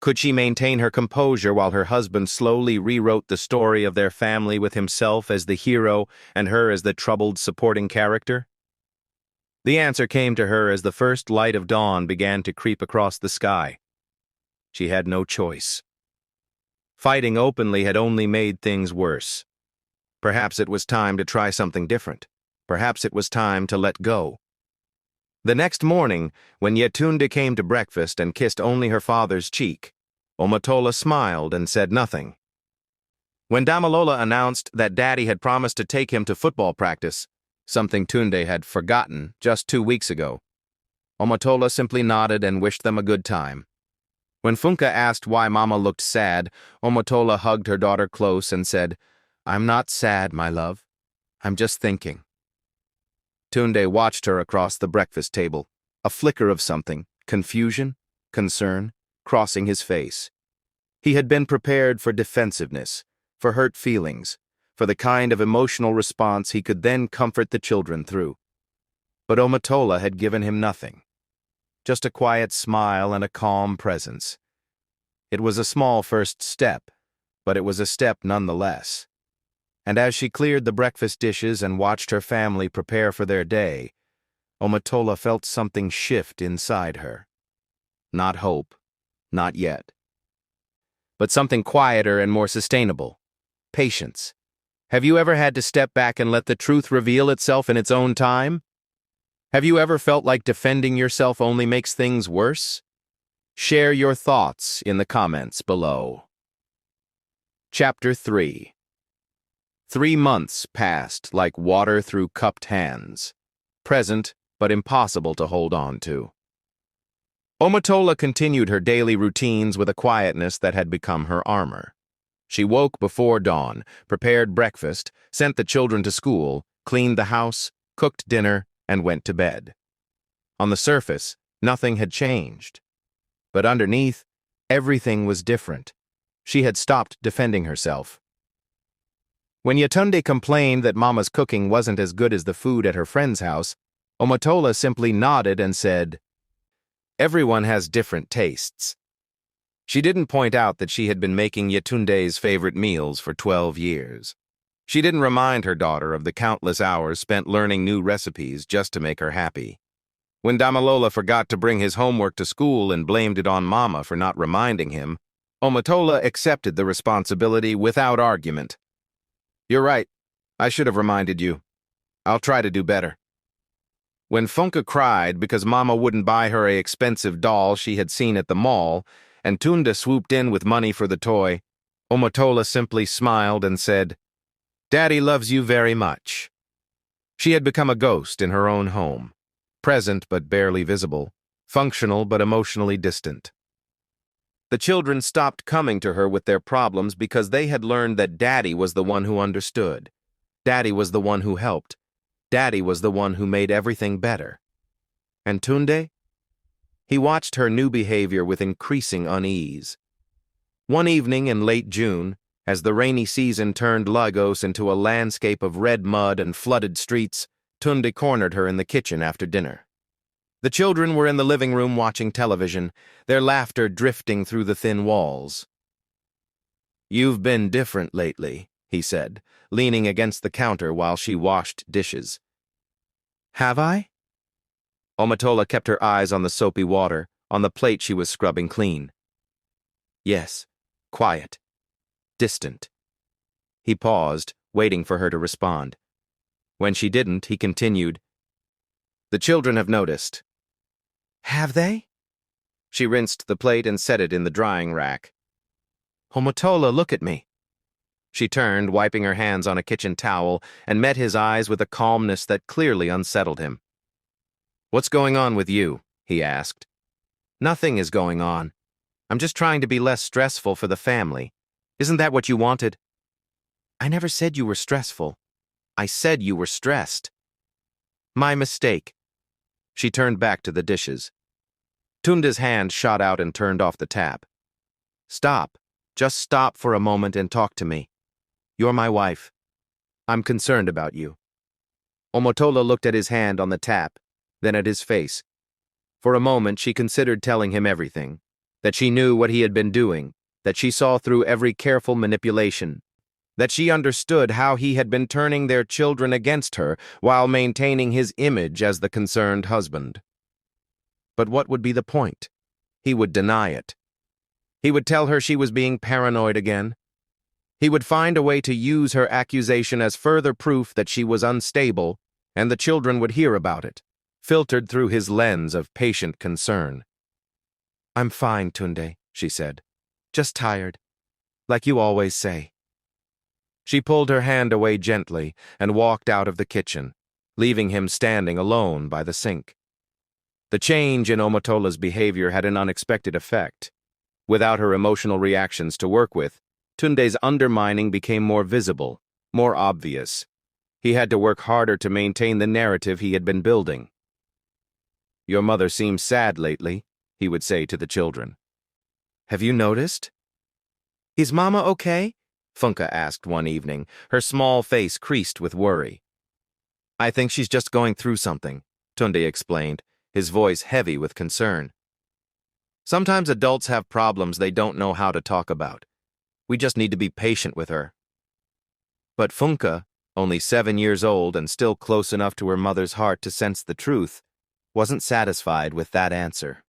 Could she maintain her composure while her husband slowly rewrote the story of their family with himself as the hero and her as the troubled supporting character? The answer came to her as the first light of dawn began to creep across the sky. She had no choice. Fighting openly had only made things worse. Perhaps it was time to try something different. Perhaps it was time to let go. The next morning, when Yetunde came to breakfast and kissed only her father's cheek, Omotola smiled and said nothing. When Damalola announced that Daddy had promised to take him to football practice, something Tunde had forgotten just 2 weeks ago, Omotola simply nodded and wished them a good time. When Funke asked why Mama looked sad, Omotola hugged her daughter close and said, "I'm not sad, my love. I'm just thinking." Tunde watched her across the breakfast table, a flicker of something, confusion, concern, crossing his face. He had been prepared for defensiveness, for hurt feelings, for the kind of emotional response he could then comfort the children through. But Omotola had given him nothing. Just a quiet smile and a calm presence. It was a small first step, but it was a step nonetheless. And as she cleared the breakfast dishes and watched her family prepare for their day, Omotola felt something shift inside her. Not hope, not yet. But something quieter and more sustainable. Patience. Have you ever had to step back and let the truth reveal itself in its own time? Have you ever felt like defending yourself only makes things worse? Share your thoughts in the comments below. Chapter 3. 3 months passed like water through cupped hands, present but impossible to hold on to. Omotola continued her daily routines with a quietness that had become her armor. She woke before dawn, prepared breakfast, sent the children to school, cleaned the house, cooked dinner, and went to bed. On the surface, nothing had changed. But underneath, everything was different. She had stopped defending herself. When Yetunde complained that Mama's cooking wasn't as good as the food at her friend's house, Omotola simply nodded and said, "Everyone has different tastes." She didn't point out that she had been making Yetunde's favorite meals for 12 years. She didn't remind her daughter of the countless hours spent learning new recipes just to make her happy. When Damalola forgot to bring his homework to school and blamed it on Mama for not reminding him, Omotola accepted the responsibility without argument. "You're right. I should have reminded you. I'll try to do better." When Funke cried because Mama wouldn't buy her a expensive doll she had seen at the mall, and Tunde swooped in with money for the toy, Omotola simply smiled and said, "Daddy loves you very much." She had become a ghost in her own home, present but barely visible, functional but emotionally distant. The children stopped coming to her with their problems because they had learned that Daddy was the one who understood. Daddy was the one who helped. Daddy was the one who made everything better. And Tunde? He watched her new behavior with increasing unease. One evening in late June, as the rainy season turned Lagos into a landscape of red mud and flooded streets, Tunde cornered her in the kitchen after dinner. The children were in the living room watching television, their laughter drifting through the thin walls. "You've been different lately," he said, leaning against the counter while she washed dishes. "Have I?" Omatola kept her eyes on the soapy water, on the plate she was scrubbing clean. "Yes, quiet, distant." He paused, waiting for her to respond. When she didn't, he continued, "The children have noticed." "Have they?" She rinsed the plate and set it in the drying rack. "Omatola, look at me." She turned, wiping her hands on a kitchen towel, and met his eyes with a calmness that clearly unsettled him. "What's going on with you?" he asked. "Nothing is going on. I'm just trying to be less stressful for the family. Isn't that what you wanted?" "I never said you were stressful. I said you were stressed." "My mistake." She turned back to the dishes. Tunde's hand shot out and turned off the tap. "Stop. Just stop for a moment and talk to me. You're my wife. I'm concerned about you." Omotola looked at his hand on the tap, then at his face. For a moment she considered telling him everything, that she knew what he had been doing, that she saw through every careful manipulation, that she understood how he had been turning their children against her while maintaining his image as the concerned husband. But what would be the point? He would deny it. He would tell her she was being paranoid again. He would find a way to use her accusation as further proof that she was unstable, and the children would hear about it, filtered through his lens of patient concern. "I'm fine, Tunde," she said. "Just tired, like you always say." She pulled her hand away gently and walked out of the kitchen, leaving him standing alone by the sink. The change in Omotola's behavior had an unexpected effect. Without her emotional reactions to work with, Tunde's undermining became more visible, more obvious. He had to work harder to maintain the narrative he had been building. "Your mother seems sad lately," he would say to the children. "Have you noticed?" "Is Mama okay?" Funka asked one evening, her small face creased with worry. "I think she's just going through something," Tunde explained, his voice heavy with concern. "Sometimes adults have problems they don't know how to talk about. We just need to be patient with her." But Funka, only 7 years old and still close enough to her mother's heart to sense the truth, wasn't satisfied with that answer.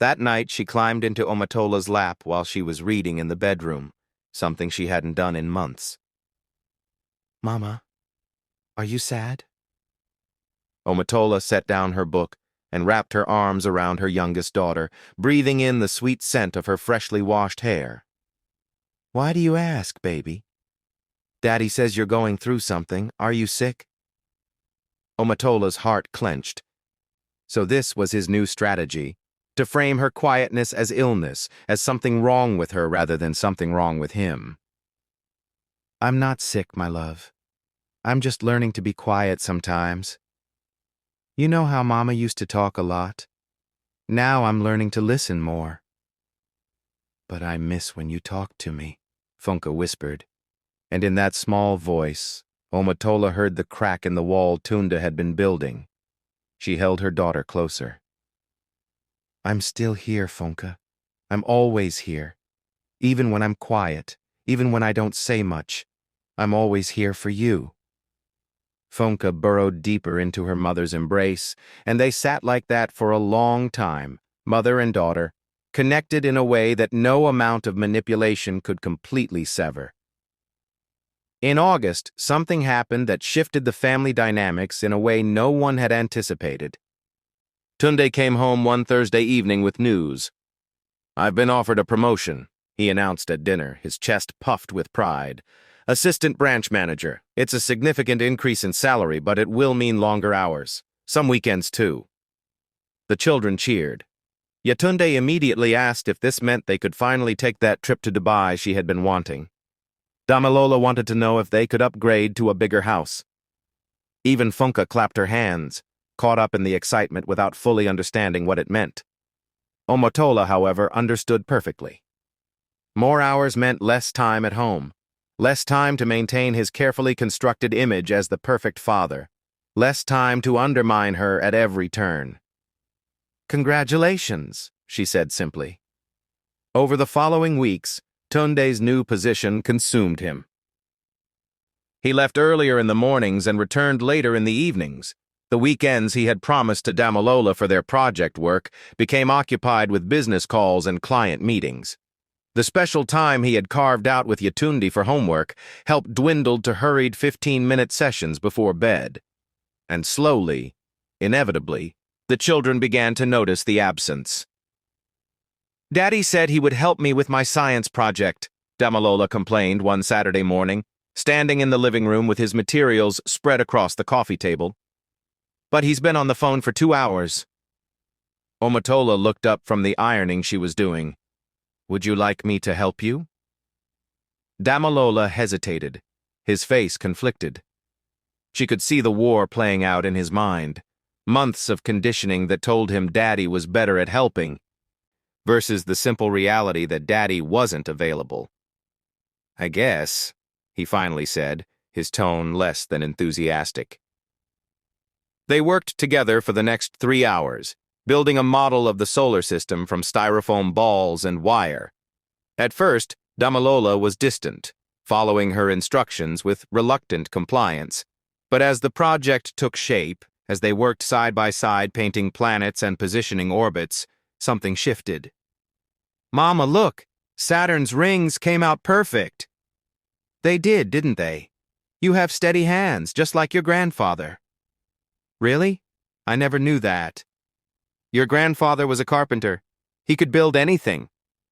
That night she climbed into Omatola's lap while she was reading in the bedroom, something she hadn't done in months. "Mama, are you sad?" Omatola set down her book and wrapped her arms around her youngest daughter, breathing in the sweet scent of her freshly washed hair. "Why do you ask, baby? Daddy says you're going through something. Are you sick?" Omatola's heart clenched. So this was his new strategy, to frame her quietness as illness, as something wrong with her rather than something wrong with him. "I'm not sick, my love. I'm just learning to be quiet sometimes. You know how Mama used to talk a lot? Now I'm learning to listen more." "But I miss when you talk to me," Funka whispered, and in that small voice, Omatola heard the crack in the wall Tunde had been building. She held her daughter closer. "I'm still here, Funka. I'm always here. Even when I'm quiet, even when I don't say much, I'm always here for you." Funka burrowed deeper into her mother's embrace, and they sat like that for a long time, mother and daughter, connected in a way that no amount of manipulation could completely sever. In August, something happened that shifted the family dynamics in a way no one had anticipated. Tunde came home one Thursday evening with news. "I've been offered a promotion," he announced at dinner, his chest puffed with pride. "Assistant branch manager. It's a significant increase in salary, but it will mean longer hours. Some weekends, too." The children cheered. Yatunde immediately asked if this meant they could finally take that trip to Dubai she had been wanting. Damalola wanted to know if they could upgrade to a bigger house. Even Funka clapped her hands, caught up in the excitement without fully understanding what it meant. Omotola, however, understood perfectly. More hours meant less time at home, less time to maintain his carefully constructed image as the perfect father, less time to undermine her at every turn. "Congratulations," she said simply. Over the following weeks, Tunde's new position consumed him. He left earlier in the mornings and returned later in the evenings. The weekends he had promised to Damalola for their project work became occupied with business calls and client meetings. The special time he had carved out with Yetunde for homework helped dwindled to hurried 15-minute sessions before bed. And slowly, inevitably, the children began to notice the absence. "Daddy said he would help me with my science project," Damalola complained one Saturday morning, standing in the living room with his materials spread across the coffee table. "But he's been on the phone for 2 hours." Omotola looked up from the ironing she was doing. "Would you like me to help you?" Damalola hesitated, his face conflicted. She could see the war playing out in his mind, months of conditioning that told him Daddy was better at helping, versus the simple reality that Daddy wasn't available. "I guess," he finally said, his tone less than enthusiastic. They worked together for the next 3 hours, building a model of the solar system from styrofoam balls and wire. At first, Damalola was distant, following her instructions with reluctant compliance. But as the project took shape, as they worked side by side painting planets and positioning orbits, something shifted. "Mama, look! Saturn's rings came out perfect." "They did, didn't they? You have steady hands, just like your grandfather." "Really? I never knew that." "Your grandfather was a carpenter. He could build anything.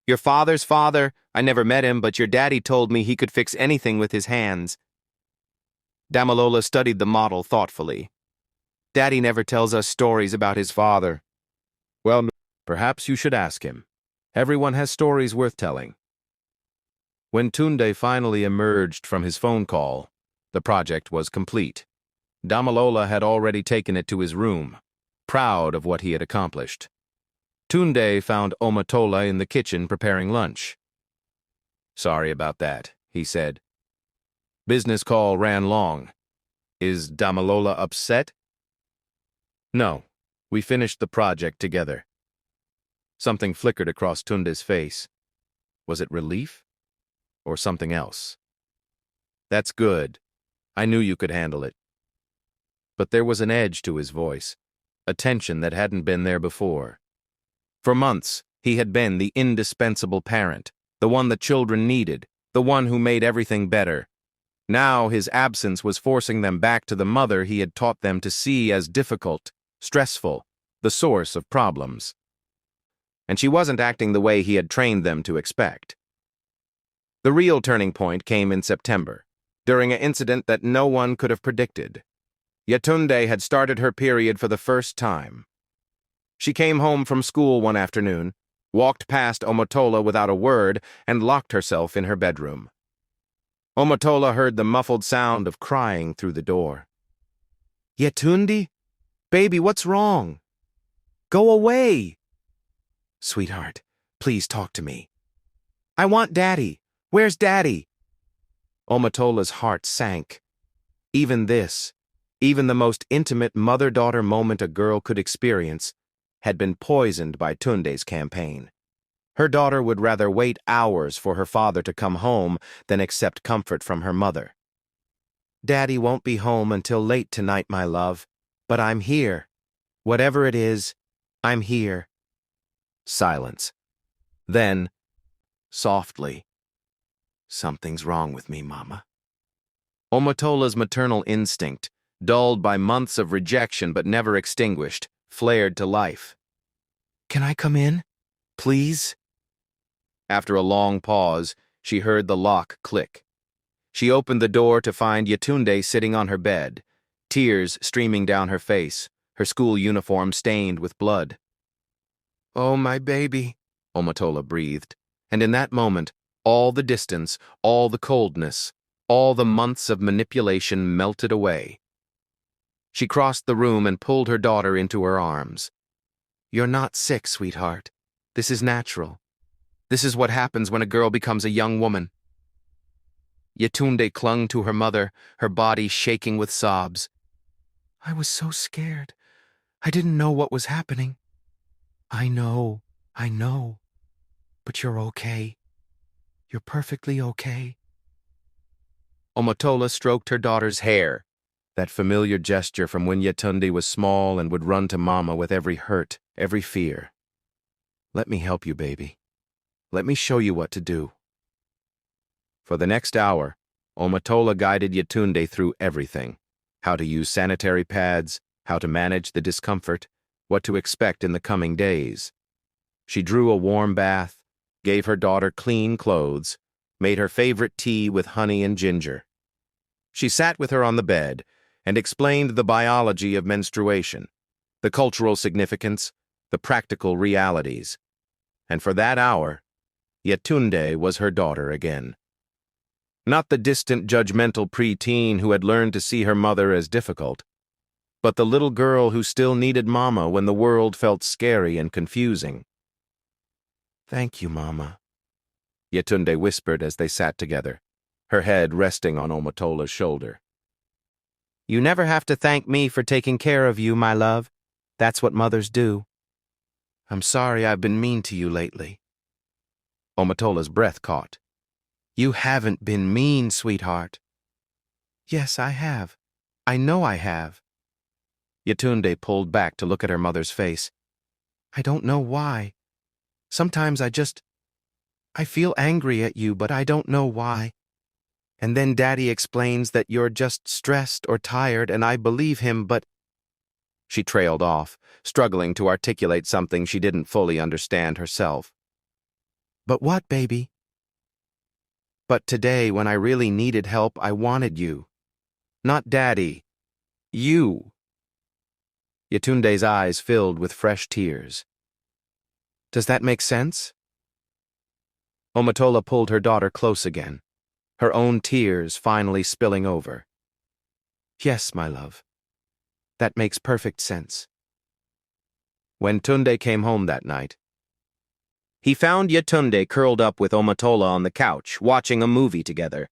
Your father's father, I never met him, but your daddy told me he could fix anything with his hands." Damalola studied the model thoughtfully. "Daddy never tells us stories about his father." "Well, perhaps you should ask him. Everyone has stories worth telling." When Tunde finally emerged from his phone call, the project was complete. Damalola had already taken it to his room, proud of what he had accomplished. Tunde found Omotola in the kitchen preparing lunch. "Sorry about that," he said. "Business call ran long. Is Damalola upset?" "No, we finished the project together." Something flickered across Tunde's face. Was it relief? Or something else? "That's good. I knew you could handle it." But there was an edge to his voice, a tension that hadn't been there before. For months, he had been the indispensable parent, the one the children needed, the one who made everything better. Now his absence was forcing them back to the mother he had taught them to see as difficult, stressful, the source of problems. And she wasn't acting the way he had trained them to expect. The real turning point came in September, during an incident that no one could have predicted. Yetunde had started her period for the first time. She came home from school one afternoon, walked past Omotola without a word, and locked herself in her bedroom. Omotola heard the muffled sound of crying through the door. "Yetunde? Baby, what's wrong? Go away!" "Sweetheart, please talk to me." "I want Daddy. Where's Daddy?" Omotola's heart sank. Even this, even the most intimate mother-daughter moment a girl could experience, had been poisoned by Tunde's campaign. Her daughter would rather wait hours for her father to come home than accept comfort from her mother. "Daddy won't be home until late tonight, my love, but I'm here. Whatever it is, I'm here." Silence. Then, softly, "Something's wrong with me, Mama." Omotola's maternal instinct, dulled by months of rejection but never extinguished, flared to life. "Can I come in? Please?" After a long pause, she heard the lock click. She opened the door to find Yetunde sitting on her bed, tears streaming down her face, her school uniform stained with blood. "Oh, my baby," Omotola breathed, and in that moment, All the distance, all the coldness, all the months of manipulation melted away. She crossed the room and pulled her daughter into her arms. "You're not sick, sweetheart. This is natural. This is what happens when a girl becomes a young woman." Yetunde clung to her mother, her body shaking with sobs. "I was so scared. I didn't know what was happening." I know. But you're okay. You're perfectly okay." Omotola stroked her daughter's hair, that familiar gesture from when Yetunde was small and would run to Mama with every hurt, every fear. "Let me help you, baby. Let me show you what to do." For the next hour, Omotola guided Yetunde through everything: how to use sanitary pads, how to manage the discomfort, what to expect in the coming days. She drew a warm bath, gave her daughter clean clothes, made her favorite tea with honey and ginger. She sat with her on the bed and explained the biology of menstruation, the cultural significance, the practical realities. And for that hour, Yetunde was her daughter again. Not the distant, judgmental preteen who had learned to see her mother as difficult, but the little girl who still needed Mama when the world felt scary and confusing. "Thank you, Mama," Yetunde whispered as they sat together, her head resting on Omotola's shoulder. "You never have to thank me for taking care of you, my love. That's what mothers do." "I'm sorry I've been mean to you lately." Omotola's breath caught. "You haven't been mean, sweetheart." "Yes, I have. I know I have." Yetunde pulled back to look at her mother's face. "I don't know why. Sometimes I feel angry at you, but I don't know why. And then Daddy explains that you're just stressed or tired, and I believe him, but—" She trailed off, struggling to articulate something she didn't fully understand herself. "But what, baby?" "But today, when I really needed help, I wanted you. Not Daddy. You." Yetunde's eyes filled with fresh tears. "Does that make sense?" Omotola pulled her daughter close again, her own tears finally spilling over. "Yes, my love. That makes perfect sense." When Tunde came home that night, he found Yetunde curled up with Omotola on the couch, watching a movie together.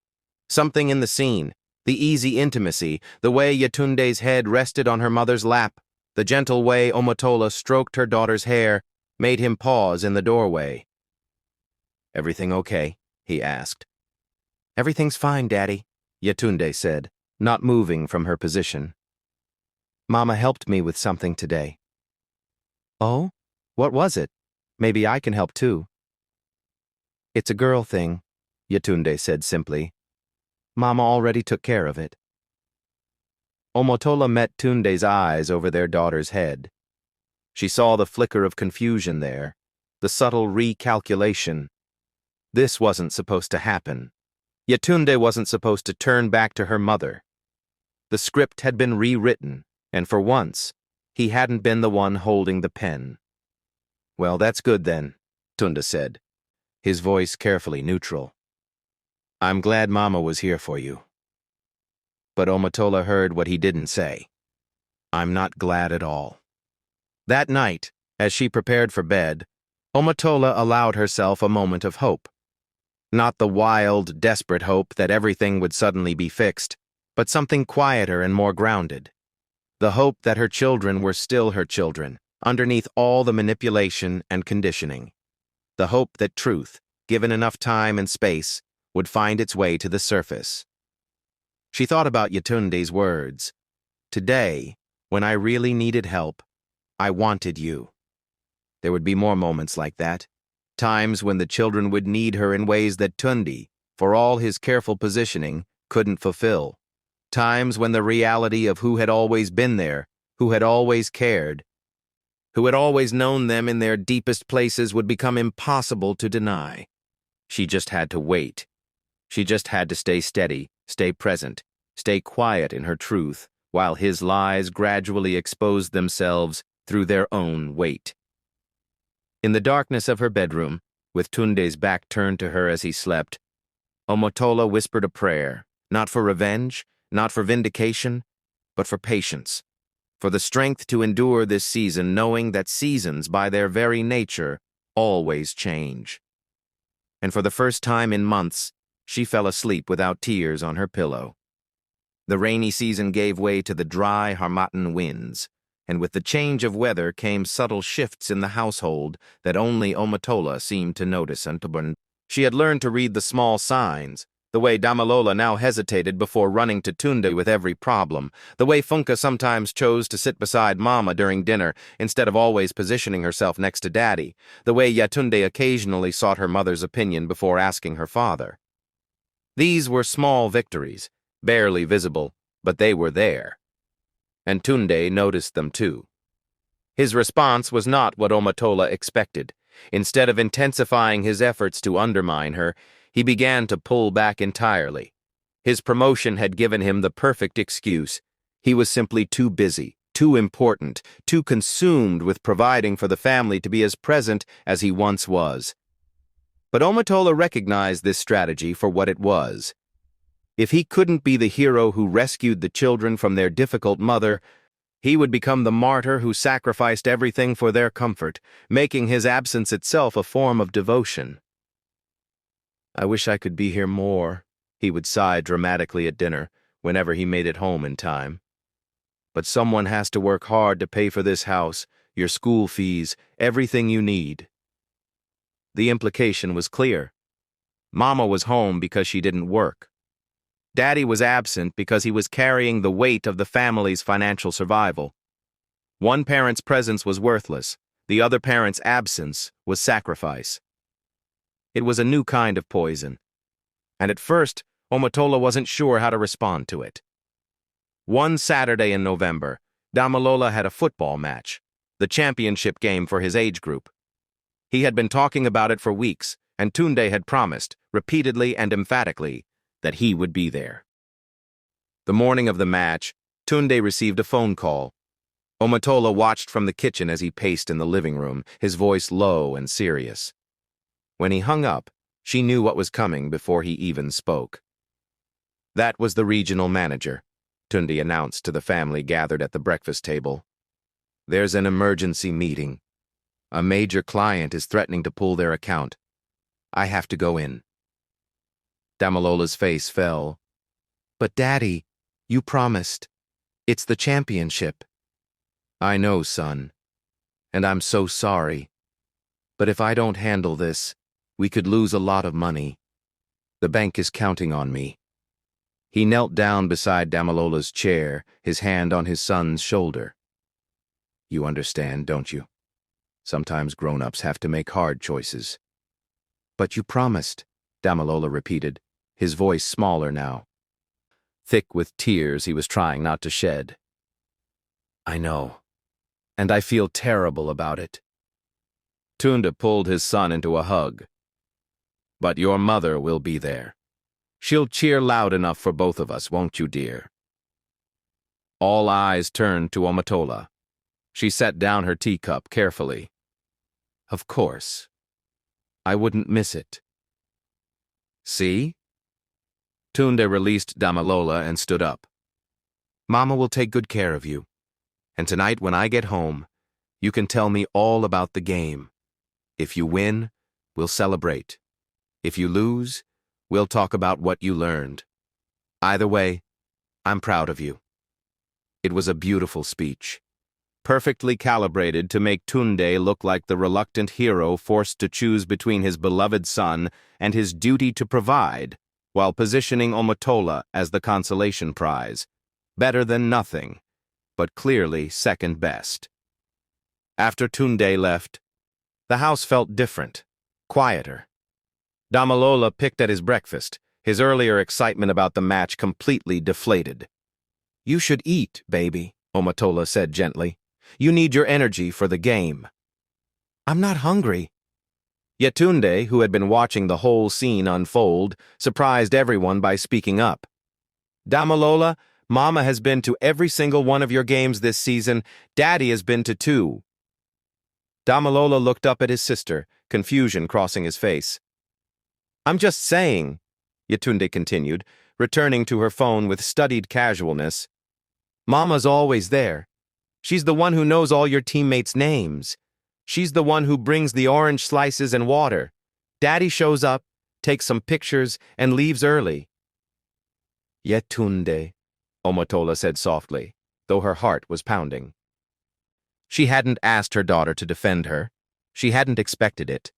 Something in the scene, the easy intimacy, the way Yetunde's head rested on her mother's lap, the gentle way Omotola stroked her daughter's hair, made him pause in the doorway. "Everything okay?" he asked. "Everything's fine, Daddy," Yetunde said, not moving from her position. "Mama helped me with something today." "Oh? What was it? Maybe I can help too." "It's a girl thing," Yetunde said simply. "Mama already took care of it." Omotola met Tunde's eyes over their daughter's head. She saw the flicker of confusion there, the subtle recalculation. This wasn't supposed to happen. Yetunde wasn't supposed to turn back to her mother. The script had been rewritten, and for once, he hadn't been the one holding the pen. "Well, that's good then," Tunde said, his voice carefully neutral. "I'm glad Mama was here for you." But Omotola heard what he didn't say. "I'm not glad at all." That night, as she prepared for bed, Omotola allowed herself a moment of hope. Not the wild, desperate hope that everything would suddenly be fixed, but something quieter and more grounded. The hope that her children were still her children, underneath all the manipulation and conditioning. The hope that truth, given enough time and space, would find its way to the surface. She thought about Yetunde's words. "Today, when I really needed help, I wanted you." There would be more moments like that, times when the children would need her in ways that Tunde, for all his careful positioning, couldn't fulfill. Times when the reality of who had always been there, who had always cared, who had always known them in their deepest places would become impossible to deny. She just had to wait. She just had to stay steady, stay present, stay quiet in her truth, while his lies gradually exposed themselves through their own weight. In the darkness of her bedroom, With Tunde's back turned to her as he slept, Omotola whispered a prayer, not for revenge, not for vindication, but for patience, for the strength to endure this season, knowing that seasons, by their very nature, always change. And for the first time in months, she fell asleep without tears on her pillow. The rainy season gave way to the dry Harmattan winds, and with the change of weather came subtle shifts in the household that only Omotola seemed to notice and to burn. She had learned to read the small signs, the way Damalola now hesitated before running to Tunde with every problem, the way Funka sometimes chose to sit beside Mama during dinner instead of always positioning herself next to Daddy, the way Yatunde occasionally sought her mother's opinion before asking her father. These were small victories, barely visible, but they were there. And Tunde noticed them too. His response was not what Omotola expected. Instead of intensifying his efforts to undermine her, he began to pull back entirely. His promotion had given him the perfect excuse. He was simply too busy, too important, too consumed with providing for the family to be as present as he once was. But Omotola recognized this strategy for what it was. If he couldn't be the hero who rescued the children from their difficult mother, he would become the martyr who sacrificed everything for their comfort, making his absence itself a form of devotion. "I wish I could be here more," he would sigh dramatically at dinner, whenever he made it home in time. "But someone has to work hard to pay for this house, your school fees, everything you need." The implication was clear. Mama was home because she didn't work. Daddy was absent because he was carrying the weight of the family's financial survival. One parent's presence was worthless. The other parent's absence was sacrifice. It was a new kind of poison. And at first, Omotola wasn't sure how to respond to it. One Saturday in November, Damalola had a football match, the championship game for his age group. He had been talking about it for weeks, and Tunde had promised, repeatedly and emphatically, that he would be there. The morning of the match, Tunde received a phone call. Omotola watched from the kitchen as he paced in the living room, his voice low and serious. When he hung up, she knew what was coming before he even spoke. That was the regional manager, Tunde announced to the family gathered at the breakfast table. "There's an emergency meeting. A major client is threatening to pull their account. I have to go in." Damalola's face fell. "But Daddy, you promised. It's the championship." "I know, son. And I'm so sorry. But if I don't handle this, we could lose a lot of money. The bank is counting on me." He knelt down beside Damalola's chair, his hand on his son's shoulder. "You understand, don't you? Sometimes grown-ups have to make hard choices." "But you promised," Damalola repeated, his voice smaller now. Thick with tears he was trying not to shed. "I know, and I feel terrible about it." Tunde pulled his son into a hug. "But your mother will be there. She'll cheer loud enough for both of us, won't you, dear?" All eyes turned to Omotola. She set down her teacup carefully. "Of course. I wouldn't miss it." "See?" Tunde released Damalola and stood up. "Mama will take good care of you. And tonight when I get home, you can tell me all about the game. If you win, we'll celebrate. If you lose, we'll talk about what you learned. Either way, I'm proud of you." It was a beautiful speech, perfectly calibrated to make Tunde look like the reluctant hero forced to choose between his beloved son and his duty to provide, while positioning Omotola as the consolation prize. Better than nothing, but clearly second best. After Tunde left, the house felt different, quieter. Damalola picked at his breakfast, his earlier excitement about the match completely deflated. "You should eat, baby," Omotola said gently. "You need your energy for the game." "I'm not hungry." Yetunde, who had been watching the whole scene unfold, surprised everyone by speaking up. "Damalola, Mama has been to every single one of your games this season. Daddy has been to 2. Damalola looked up at his sister, confusion crossing his face. I'm just saying, Yetunde continued, returning to her phone with studied casualness. Mama's always there. She's the one who knows all your teammates' names. She's the one who brings the orange slices and water. Daddy shows up, takes some pictures, and leaves early. Yetunde, Omotola said softly, though her heart was pounding. She hadn't asked her daughter to defend her. She hadn't expected it.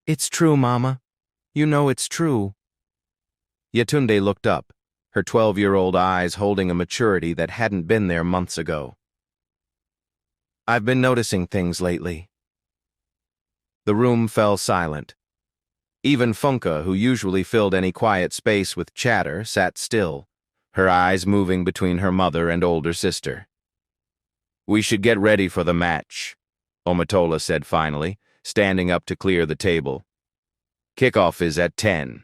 It's true, Mama. You know it's true. Yetunde looked up, her 12-year-old eyes holding a maturity that hadn't been there months ago. I've been noticing things lately. The room fell silent. Even Funka, who usually filled any quiet space with chatter, sat still, her eyes moving between her mother and older sister. We should get ready for the match, Omotola said finally, standing up to clear the table. Kickoff is at 10.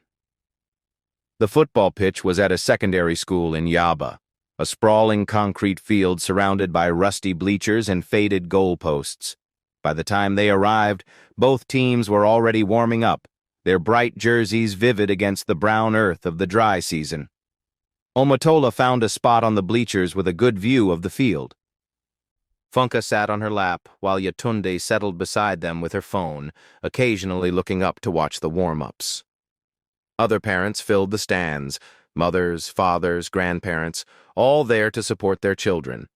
The football pitch was at a secondary school in Yaba, a sprawling concrete field surrounded by rusty bleachers and faded goalposts. By the time they arrived, both teams were already warming up, their bright jerseys vivid against the brown earth of the dry season. Omotola found a spot on the bleachers with a good view of the field. Funka sat on her lap while Yetunde settled beside them with her phone, occasionally looking up to watch the warm-ups. Other parents filled the stands, mothers, fathers, grandparents, all there to support their children.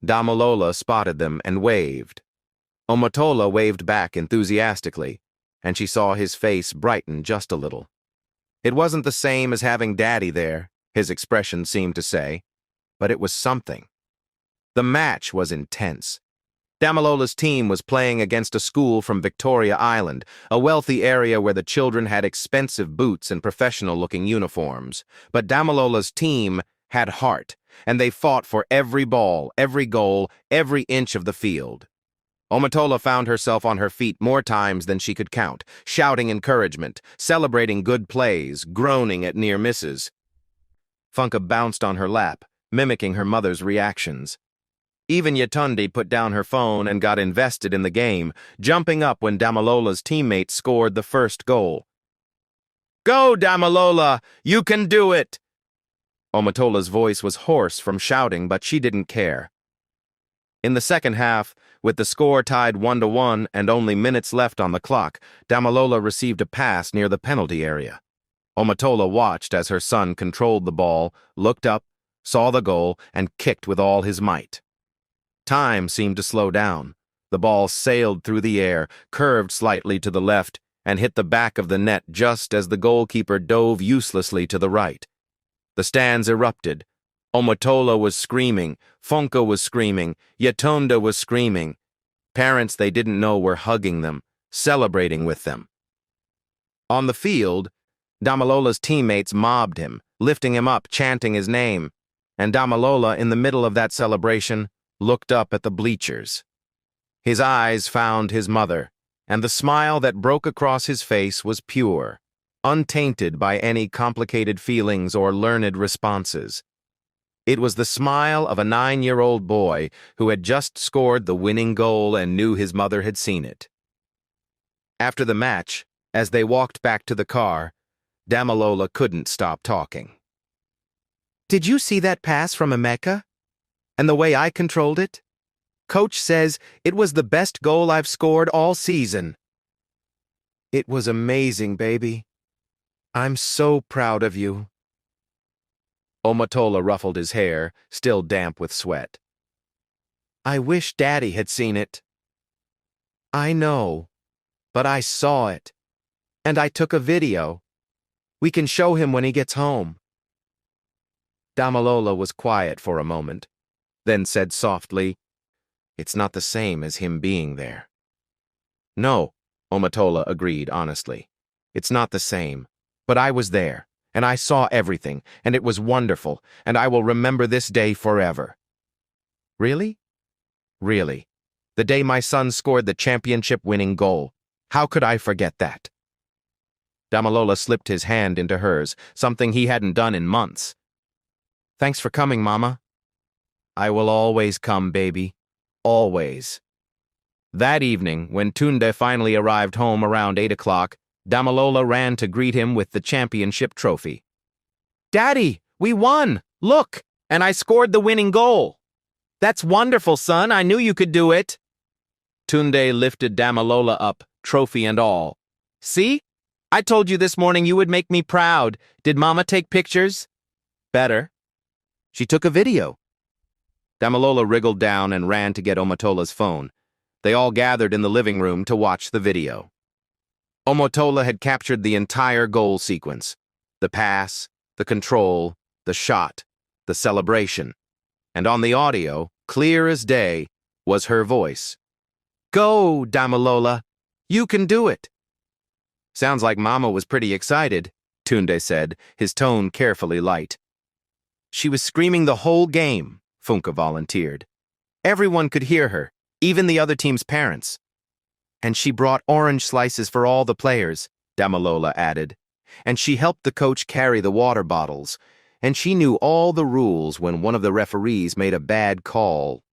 Damalola spotted them and waved. Omotola waved back enthusiastically, and she saw his face brighten just a little. It wasn't the same as having Daddy there, his expression seemed to say, but it was something. The match was intense. Damalola's team was playing against a school from Victoria Island, a wealthy area where the children had expensive boots and professional-looking uniforms. But Damalola's team had heart, and they fought for every ball, every goal, every inch of the field. Omotola found herself on her feet more times than she could count, shouting encouragement, celebrating good plays, groaning at near misses. Funka bounced on her lap, mimicking her mother's reactions. Even Yetunde put down her phone and got invested in the game, jumping up when Damalola's teammate scored the first goal. Go, Damalola! You can do it! Omotola's voice was hoarse from shouting, but she didn't care. In the second half, with the score tied 1-1 and only minutes left on the clock, Damalola received a pass near the penalty area. Omotola watched as her son controlled the ball, looked up, saw the goal, and kicked with all his might. Time seemed to slow down. The ball sailed through the air, curved slightly to the left, and hit the back of the net just as the goalkeeper dove uselessly to the right. The stands erupted. Omotola was screaming, Funka was screaming, Yetunde was screaming. Parents they didn't know were hugging them, celebrating with them. On the field, Damalola's teammates mobbed him, lifting him up, chanting his name. And Damalola, in the middle of that celebration, looked up at the bleachers. His eyes found his mother, and the smile that broke across his face was pure, untainted by any complicated feelings or learned responses. It was the smile of a 9-year-old boy who had just scored the winning goal and knew his mother had seen it. After the match, as they walked back to the car, Damalola couldn't stop talking. Did you see that pass from Emeka? And the way I controlled it? Coach says it was the best goal I've scored all season. It was amazing, baby. I'm so proud of you. Omotola ruffled his hair, still damp with sweat. I wish Daddy had seen it. I know, but I saw it. And I took a video. We can show him when he gets home. Damalola was quiet for a moment, then said softly, It's not the same as him being there. No, Omotola agreed honestly. It's not the same. But I was there, and I saw everything, and it was wonderful, and I will remember this day forever. Really? Really. The day my son scored the championship-winning goal. How could I forget that? Damalola slipped his hand into hers, something he hadn't done in months. Thanks for coming, Mama. I will always come, baby. Always. That evening, when Tunde finally arrived home around 8 o'clock, Damalola ran to greet him with the championship trophy. "Daddy, we won! Look! And I scored the winning goal!" "That's wonderful, son. I knew you could do it." Tunde lifted Damalola up, trophy and all. "See? I told you this morning you would make me proud. Did Mama take pictures?" "Better. She took a video." Damalola wriggled down and ran to get Omotola's phone. They all gathered in the living room to watch the video. Omotola had captured the entire goal sequence. The pass, the control, the shot, the celebration. And on the audio, clear as day, was her voice. "Go, Damalola. You can do it." "Sounds like Mama was pretty excited," Tunde said, his tone carefully light. "She was screaming the whole game," Funke volunteered. "Everyone could hear her, even the other team's parents." "And she brought orange slices for all the players," Damalola added. "And she helped the coach carry the water bottles. And she knew all the rules when one of the referees made a bad call."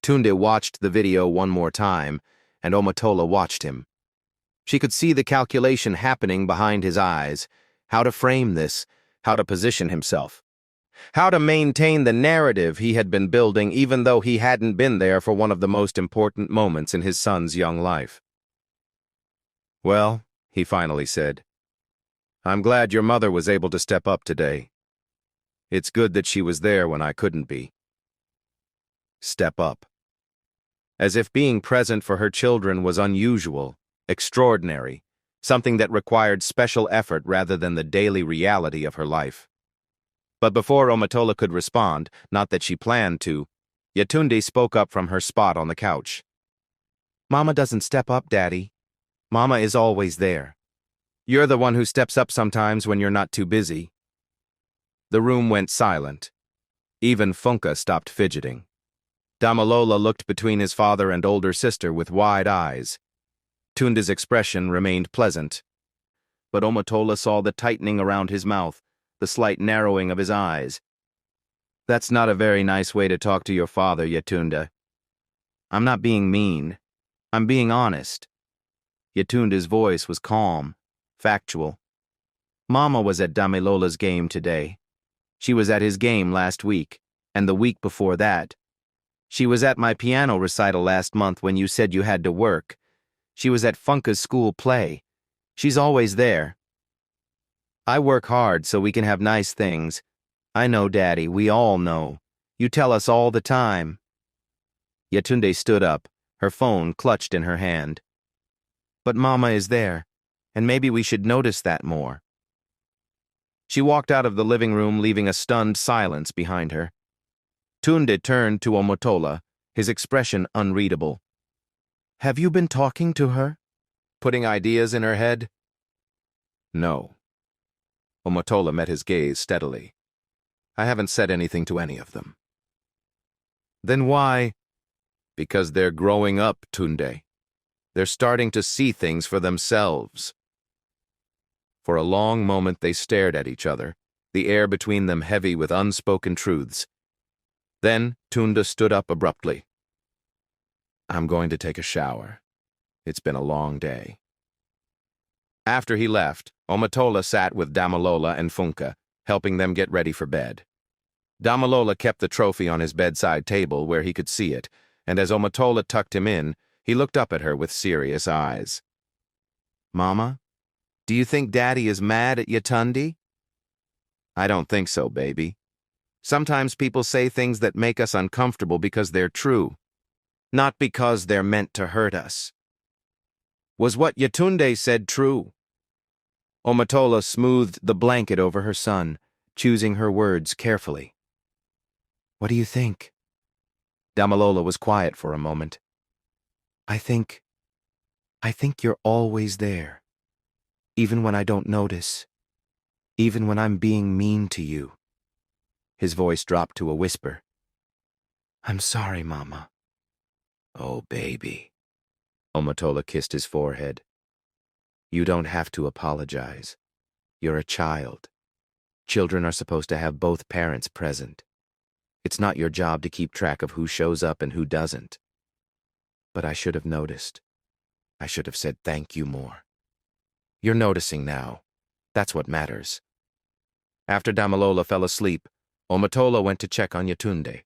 Tunde watched the video one more time, and Omotola watched him. She could see the calculation happening behind his eyes, how to frame this, how to position himself, how to maintain the narrative he had been building even though he hadn't been there for one of the most important moments in his son's young life. "Well," he finally said, "I'm glad your mother was able to step up today. It's good that she was there when I couldn't be." Step up. As if being present for her children was unusual, extraordinary, something that required special effort rather than the daily reality of her life. But before Omotola could respond, not that she planned to, Yetunde spoke up from her spot on the couch. "Mama doesn't step up, Daddy. Mama is always there. You're the one who steps up sometimes when you're not too busy." The room went silent. Even Funke stopped fidgeting. Damalola looked between his father and older sister with wide eyes. Tunde's expression remained pleasant. But Omotola saw the tightening around his mouth, the slight narrowing of his eyes. "That's not a very nice way to talk to your father, Yetunde. I'm not being mean. I'm being honest." Yetunde's voice was calm, factual. "Mama was at Damilola's game today. She was at his game last week, and the week before that. She was at my piano recital last month when you said you had to work. She was at Funke's school play. She's always there. I work hard so we can have nice things. I know, Daddy, we all know. You tell us all the time." Yetunde stood up, her phone clutched in her hand. "But Mama is there, and maybe we should notice that more." She walked out of the living room, leaving a stunned silence behind her. Tunde turned to Omotola, his expression unreadable. "Have you been talking to her? Putting ideas in her head?" "No." Omotola met his gaze steadily. "I haven't said anything to any of them." "Then why?" "Because they're growing up, Tunde. They're starting to see things for themselves." For a long moment they stared at each other, the air between them heavy with unspoken truths. Then Tunde stood up abruptly. "I'm going to take a shower. It's been a long day." After he left, Omotola sat with Damalola and Funke, helping them get ready for bed. Damalola kept the trophy on his bedside table where he could see it, and as Omotola tucked him in, he looked up at her with serious eyes. "Mama, do you think Daddy is mad at Yetunde?" "I don't think so, baby. Sometimes people say things that make us uncomfortable because they're true, not because they're meant to hurt us." Was what Yetunde said true? Omotola smoothed the blanket over her son, choosing her words carefully. "What do you think?" Damalola was quiet for a moment. I think you're always there. Even when I don't notice. Even when I'm being mean to you." His voice dropped to a whisper. "I'm sorry, Mama." "Oh, baby." Omotola kissed his forehead. "You don't have to apologize. You're a child. Children are supposed to have both parents present. It's not your job to keep track of who shows up and who doesn't." But I should have noticed. I should have said thank you more. You're noticing now. That's what matters. After Damalola fell asleep, Omotola went to check on Yetunde.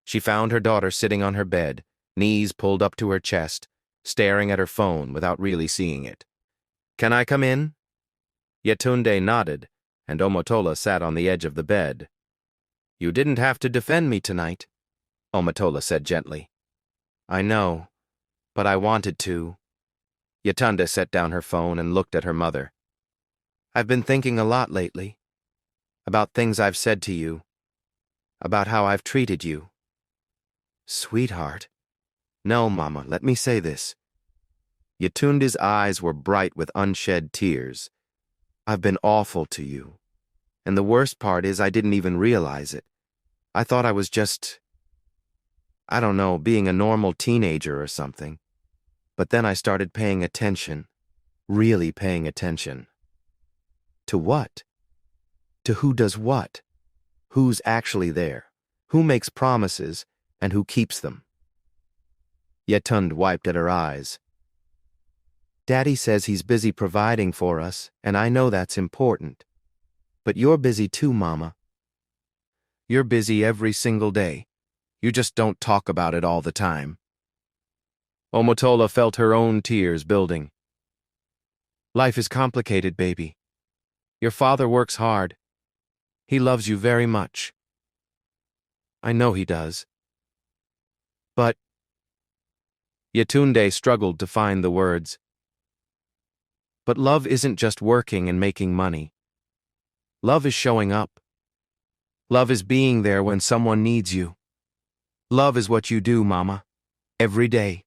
She found her daughter sitting on her bed, knees pulled up to her chest, staring at her phone without really seeing it. "Can I come in?" Yetunde nodded, and Omotola sat on the edge of the bed. "You didn't have to defend me tonight," Omotola said gently. "I know, but I wanted to." Yetunde set down her phone and looked at her mother. "I've been thinking a lot lately. About things I've said to you. About how I've treated you." "Sweetheart." "No, Mama, let me say this." Yetunde's eyes were bright with unshed tears. "I've been awful to you. And the worst part is I didn't even realize it. I thought I was just, I don't know, being a normal teenager or something. But then I started paying attention. Really paying attention." "To what?" "To who does what. Who's actually there. Who makes promises, and who keeps them." Yetunde wiped at her eyes. "Daddy says he's busy providing for us, and I know that's important. But you're busy too, Mama. You're busy every single day. You just don't talk about it all the time." Omotola felt her own tears building. "Life is complicated, baby. Your father works hard. He loves you very much. I know he does. But—" Yetunde struggled to find the words. "But love isn't just working and making money. Love is showing up. Love is being there when someone needs you. Love is what you do, Mama, every day,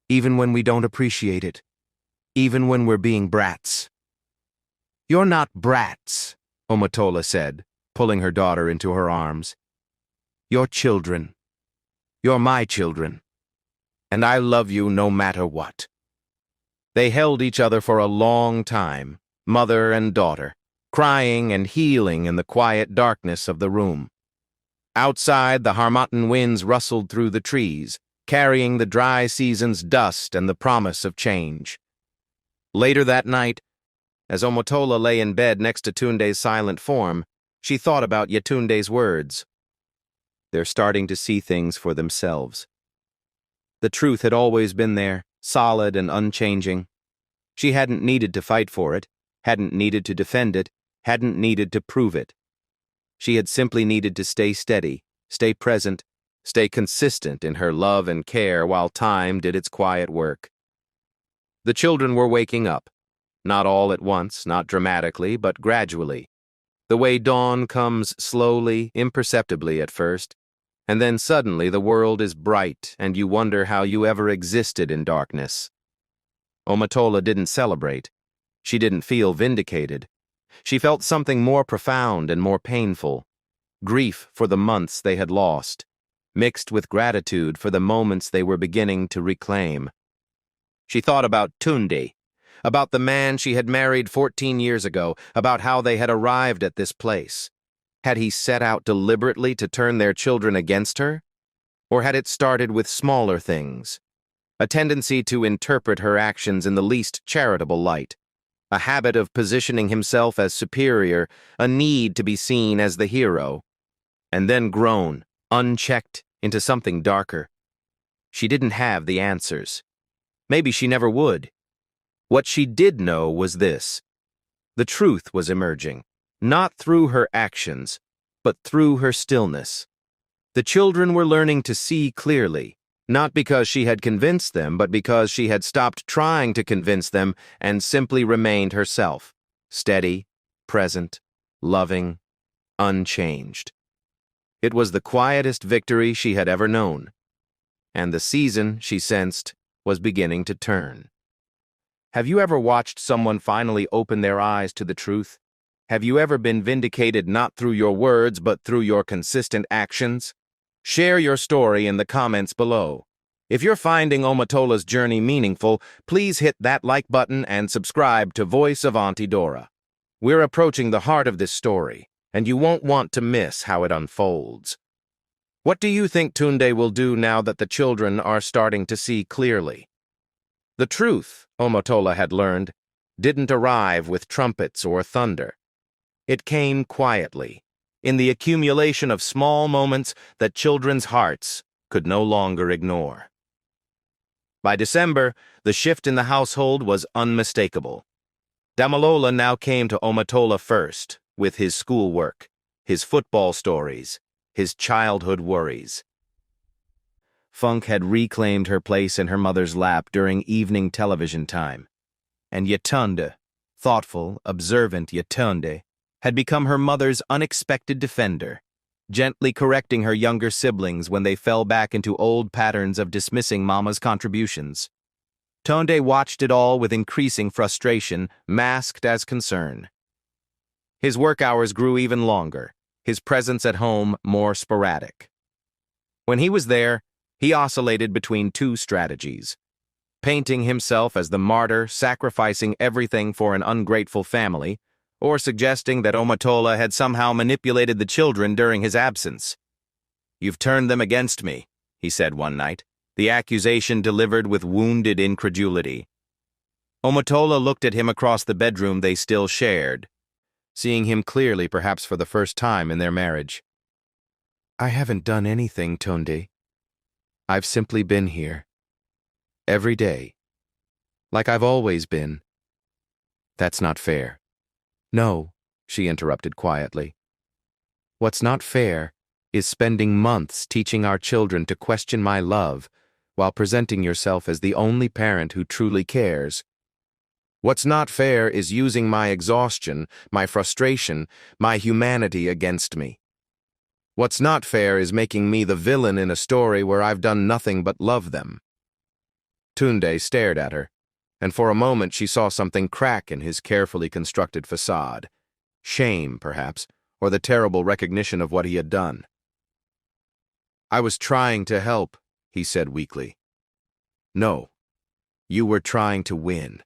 even when we don't appreciate it, even when we're being brats." "You're not brats," Omotola said, pulling her daughter into her arms. "You're children. You're my children. And I love you no matter what." They held each other for a long time, mother and daughter, crying and healing in the quiet darkness of the room. Outside, the Harmattan winds rustled through the trees, carrying the dry season's dust and the promise of change. Later that night, as Omotola lay in bed next to Tunde's silent form, she thought about Yetunde's words. They're starting to see things for themselves. The truth had always been there, solid and unchanging. She hadn't needed to fight for it, hadn't needed to defend it, hadn't needed to prove it. She had simply needed to stay steady, stay present, stay consistent in her love and care while time did its quiet work. The children were waking up, not all at once, not dramatically, but gradually. The way dawn comes slowly, imperceptibly at first, and then suddenly the world is bright and you wonder how you ever existed in darkness. Omotola didn't celebrate. She didn't feel vindicated. She felt something more profound and more painful. Grief for the months they had lost, mixed with gratitude for the moments they were beginning to reclaim. She thought about Tunde, about the man she had married 14 years ago, about how they had arrived at this place. Had he set out deliberately to turn their children against her? Or had it started with smaller things? A tendency to interpret her actions in the least charitable light. A habit of positioning himself as superior, a need to be seen as the hero. And then grown, unchecked, into something darker. She didn't have the answers. Maybe she never would. What she did know was this. The truth was emerging, not through her actions, but through her stillness. The children were learning to see clearly, not because she had convinced them, but because she had stopped trying to convince them and simply remained herself, steady, present, loving, unchanged. It was the quietest victory she had ever known, and the season, she sensed, was beginning to turn. Have you ever watched someone finally open their eyes to the truth? Have you ever been vindicated not through your words, but through your consistent actions? Share your story in the comments below. If you're finding Omotola's journey meaningful, please hit that like button and subscribe to Voice of Auntie Dora. We're approaching the heart of this story, and you won't want to miss how it unfolds. What do you think Tunde will do now that the children are starting to see clearly? The truth, Omotola had learned, didn't arrive with trumpets or thunder. It came quietly, in the accumulation of small moments that children's hearts could no longer ignore. By December, the shift in the household was unmistakable. Damalola now came to Omotola first, with his schoolwork, his football stories, his childhood worries. Funk had reclaimed her place in her mother's lap during evening television time, and Yetunde, thoughtful, observant Yetunde, had become her mother's unexpected defender, gently correcting her younger siblings when they fell back into old patterns of dismissing Mama's contributions. Tunde watched it all with increasing frustration, masked as concern. His work hours grew even longer, his presence at home more sporadic. When he was there, he oscillated between two strategies: painting himself as the martyr sacrificing everything for an ungrateful family, or suggesting that Omotola had somehow manipulated the children during his absence. "You've turned them against me," he said one night, the accusation delivered with wounded incredulity. Omotola looked at him across the bedroom they still shared, seeing him clearly perhaps for the first time in their marriage. "I haven't done anything, Tunde. I've simply been here. Every day. Like I've always been." "That's not fair." "No," she interrupted quietly. "What's not fair is spending months teaching our children to question my love while presenting yourself as the only parent who truly cares. What's not fair is using my exhaustion, my frustration, my humanity against me. What's not fair is making me the villain in a story where I've done nothing but love them." Tunde stared at her, and for a moment she saw something crack in his carefully constructed facade. Shame, perhaps, or the terrible recognition of what he had done. "I was trying to help," he said weakly. "No, you were trying to win.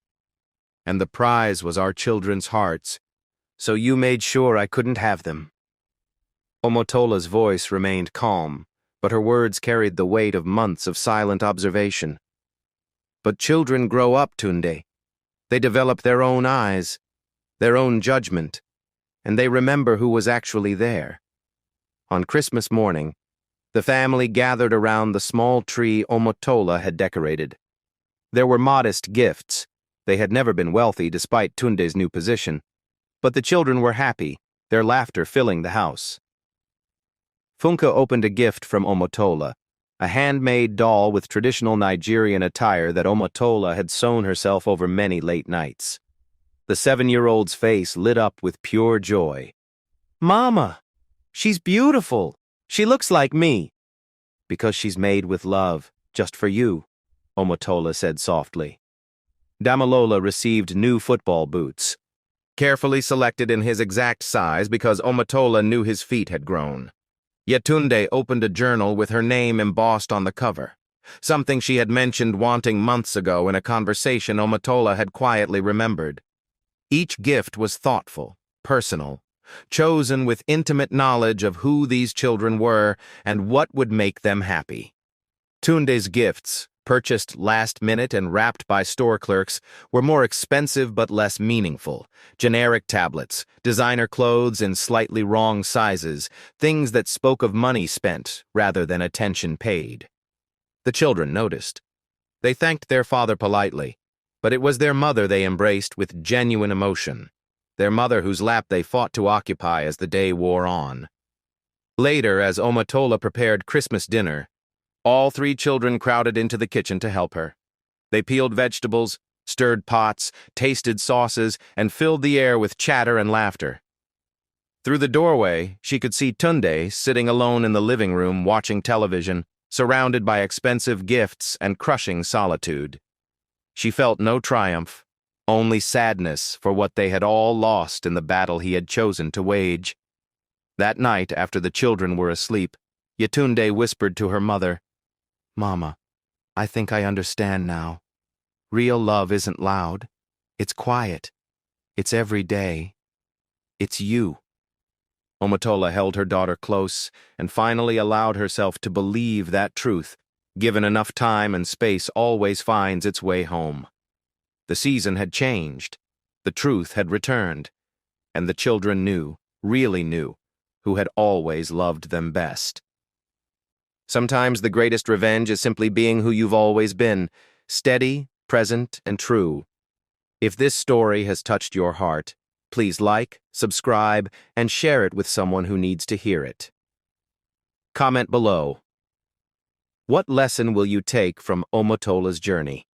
And the prize was our children's hearts, so you made sure I couldn't have them." Omotola's voice remained calm, but her words carried the weight of months of silent observation. "But children grow up, Tunde. They develop their own eyes, their own judgment, and they remember who was actually there. On Christmas morning, the family gathered around the small tree Omotola had decorated. There were modest gifts. They had never been wealthy despite Tunde's new position, but the children were happy, their laughter filling the house. Funke opened a gift from Omotola, a handmade doll with traditional Nigerian attire that Omotola had sewn herself over many late nights. The 7-year-old's face lit up with pure joy. "Mama, she's beautiful. She looks like me." "Because she's made with love, just for you," Omotola said softly. Damalola received new football boots, carefully selected in his exact size because Omotola knew his feet had grown. Yetunde opened a journal with her name embossed on the cover, something she had mentioned wanting months ago in a conversation Omotola had quietly remembered. Each gift was thoughtful, personal, chosen with intimate knowledge of who these children were and what would make them happy. Tunde's gifts, purchased last minute and wrapped by store clerks, were more expensive but less meaningful. Generic tablets, designer clothes in slightly wrong sizes, things that spoke of money spent rather than attention paid. The children noticed. They thanked their father politely, but it was their mother they embraced with genuine emotion, their mother whose lap they fought to occupy as the day wore on. Later, as Omotola prepared Christmas dinner, all 3 children crowded into the kitchen to help her. They peeled vegetables, stirred pots, tasted sauces, and filled the air with chatter and laughter. Through the doorway, she could see Tunde sitting alone in the living room watching television, surrounded by expensive gifts and crushing solitude. She felt no triumph, only sadness for what they had all lost in the battle he had chosen to wage. That night, after the children were asleep, Yetunde whispered to her mother, "Mama, I think I understand now. Real love isn't loud. It's quiet. It's every day. It's you." Omotola held her daughter close and finally allowed herself to believe that truth, given enough time and space, always finds its way home. The season had changed, the truth had returned, and the children knew, really knew, who had always loved them best. Sometimes the greatest revenge is simply being who you've always been, steady, present, and true. If this story has touched your heart, please like, subscribe, and share it with someone who needs to hear it. Comment below. What lesson will you take from Omotola's journey?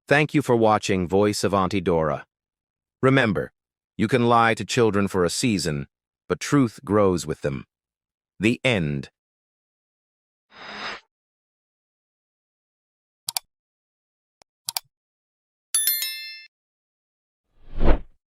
Thank you for watching Voice of Auntie Dora. Remember, you can lie to children for a season, but truth grows with them. The end.